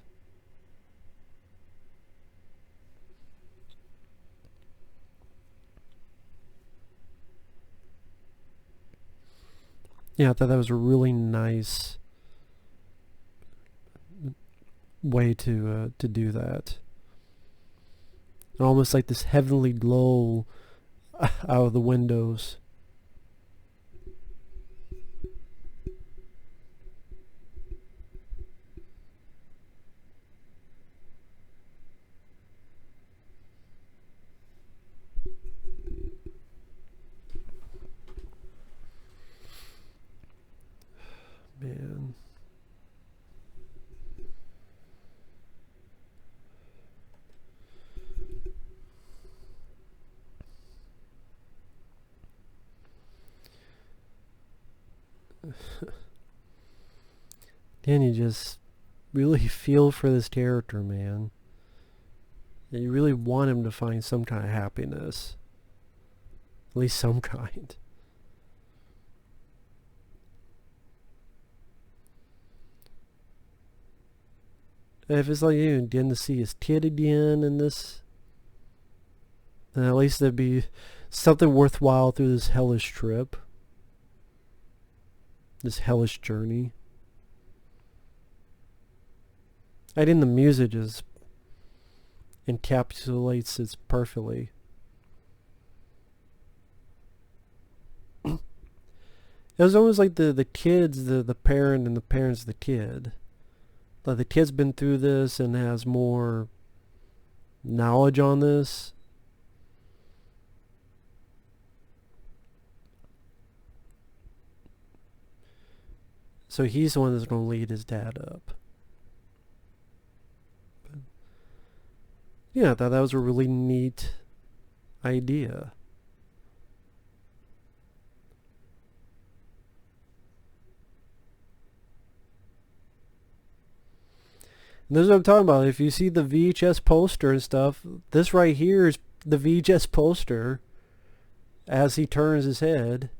Yeah, I thought that was a really nice way to do that. Almost like this heavenly glow out of the windows. Man. Then you just really feel for this character, man. And you really want him to find some kind of happiness. At least some kind. And if it's like you getting to see his kid again in this, then at least there'd be something worthwhile through this hellish trip. This hellish journey. I think the music just encapsulates it perfectly. It was almost like the kids, the parent, and the parents, the kid. Like the kid's been through this and has more knowledge on this. So he's the one that's going to lead his dad up. But yeah, I thought that was a really neat idea. And this is what I'm talking about. If you see the VHS poster and stuff, this right here is the VHS poster as he turns his head.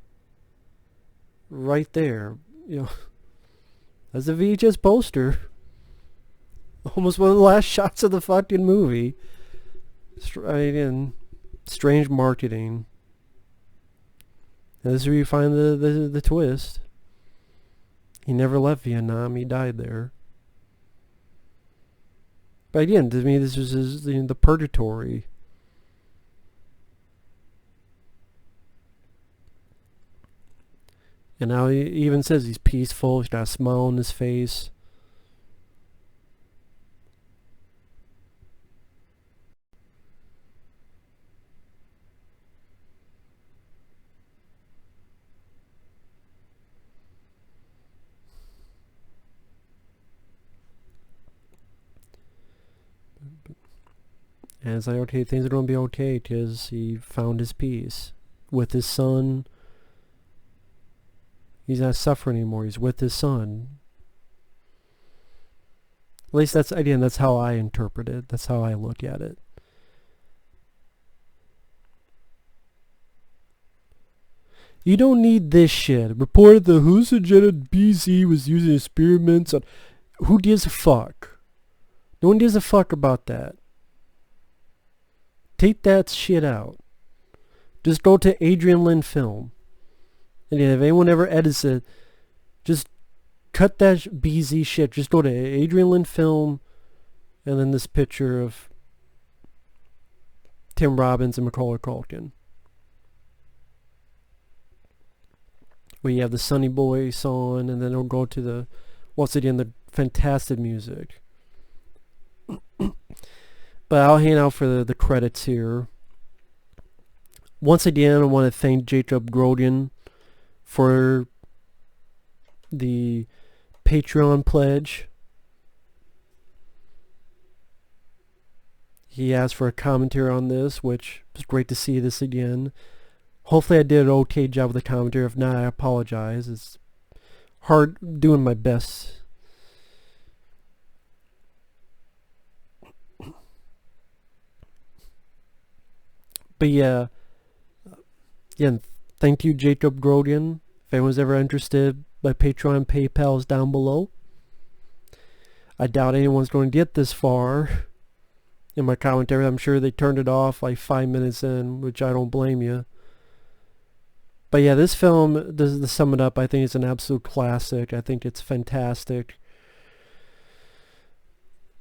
Right there. You know, that's the VHS poster. Almost one of the last shots of the fucking movie. Strange marketing. And this is where you find the twist. He never left Vietnam. He died there. But again, to me, this was the purgatory. And now he even says he's peaceful. He's got a smile on his face. And it's like, okay, things are going to be okay because he found his peace with his son. He's not suffering anymore. He's with his son. At least that's how I interpret it. That's how I look at it. You don't need this shit. Reported the hallucinogenic BZ was using experiments on... Who gives a fuck? No one gives a fuck about that. Take that shit out. Just go to Adrian Lyne Film. And if anyone ever edits it, just cut that BZ shit. Just go to Adrian Lyne Film, and then this picture of Tim Robbins and Macaulay Culkin. Where you have the Sunny Boy song, and then it'll go to the, once again, the fantastic music. But I'll hang out for the credits here. Once again, I want to thank Jacob Grodian for the Patreon pledge. He asked for a commentary on this, which was great to see this again. Hopefully I did an okay job with the commentary. If not, I apologize. It's hard doing my best. But yeah, thank you, Jacob Grodian. If anyone's ever interested, my Patreon and PayPal is down below. I doubt anyone's going to get this far in my commentary. I'm sure they turned it off like 5 minutes in, which I don't blame you. But yeah, this film, to sum it up, I think it's an absolute classic. I think it's fantastic.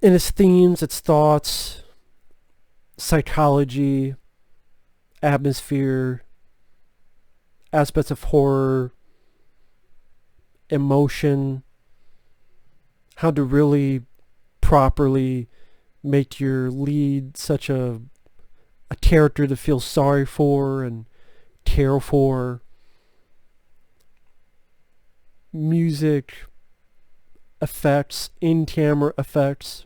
in its themes, its thoughts, psychology, atmosphere, aspects of horror, emotion, how to really properly make your lead such a character to feel sorry for and care for. Music, effects, in-camera effects,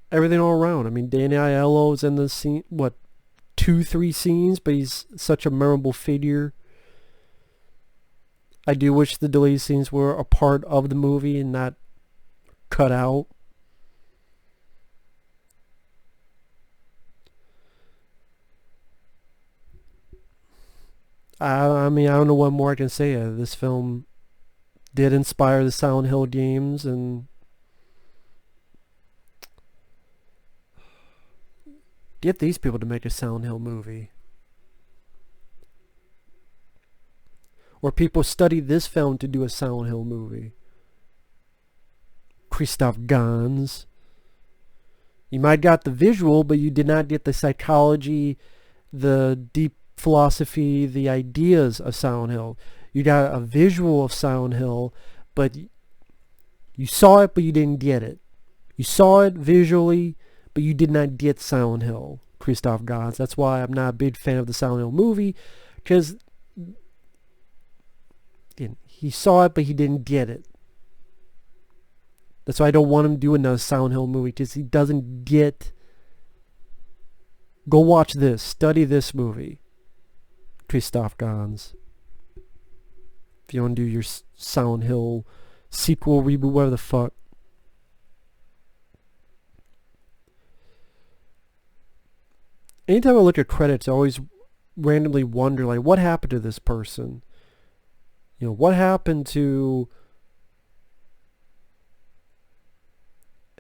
everything all around. I mean, Danny Aiello's in the scene, 2-3 scenes, but he's such a memorable figure. I do wish the deleted scenes were a part of the movie and not cut out. I mean, I don't know what more I can say. This film did inspire the Silent Hill games, and get these people to make a Silent Hill movie. Or people study this film to do a Silent Hill movie. Christoph Gans. You might got the visual, but you did not get the psychology, the deep philosophy, the ideas of Silent Hill. You got a visual of Silent Hill, but you saw it, but you didn't get it. You saw it visually, but you did not get Silent Hill. Christoph Gans. That's why I'm not a big fan of the Silent Hill movie, because he saw it, but he didn't get it. That's why I don't want him to do another Silent Hill movie, because he doesn't get... Go watch this. Study this movie. Christoph Gans. If you want to do your Silent Hill sequel, reboot, whatever the fuck. Anytime I look at credits, I always randomly wonder, like, what happened to this person? You know, what happened to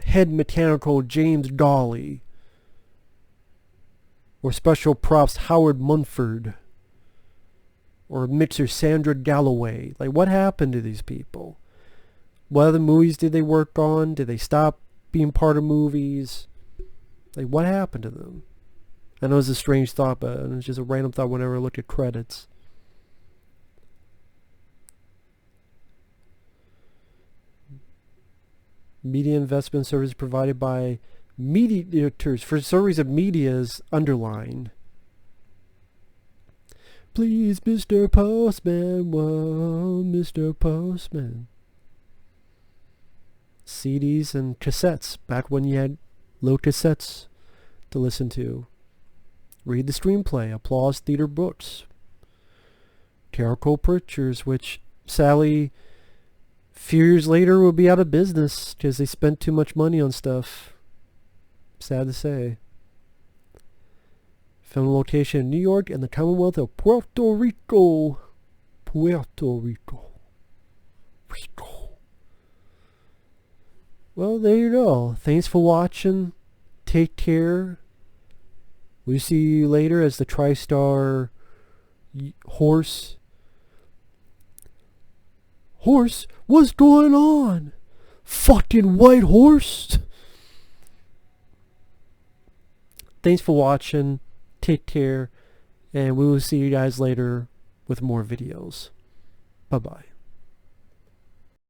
head mechanical James Gawley? Or special props Howard Munford? Or mixer Sandra Galloway? Like, what happened to these people? What other movies did they work on? Did they stop being part of movies? Like, what happened to them? I know it's a strange thought, but it's just a random thought whenever I look at credits. Media investment service provided by mediators. For some reason, media is underlined. Please, Mr. Postman, whoa, Mr. Postman. CDs and cassettes, back when you had low cassettes to listen to. Read the screenplay, Applause Theater Books. Carolco Pictures, which sadly, few years later will be out of business because they spent too much money on stuff. Sad to say. Film location in New York and the Commonwealth of Puerto Rico. Puerto Rico. Well, there you go. Thanks for watching. Take care. We'll see you later as the TriStar horse. Horse? What's going on? Fucking white horse? Thanks for watching. Take care. And we will see you guys later with more videos. Bye-bye.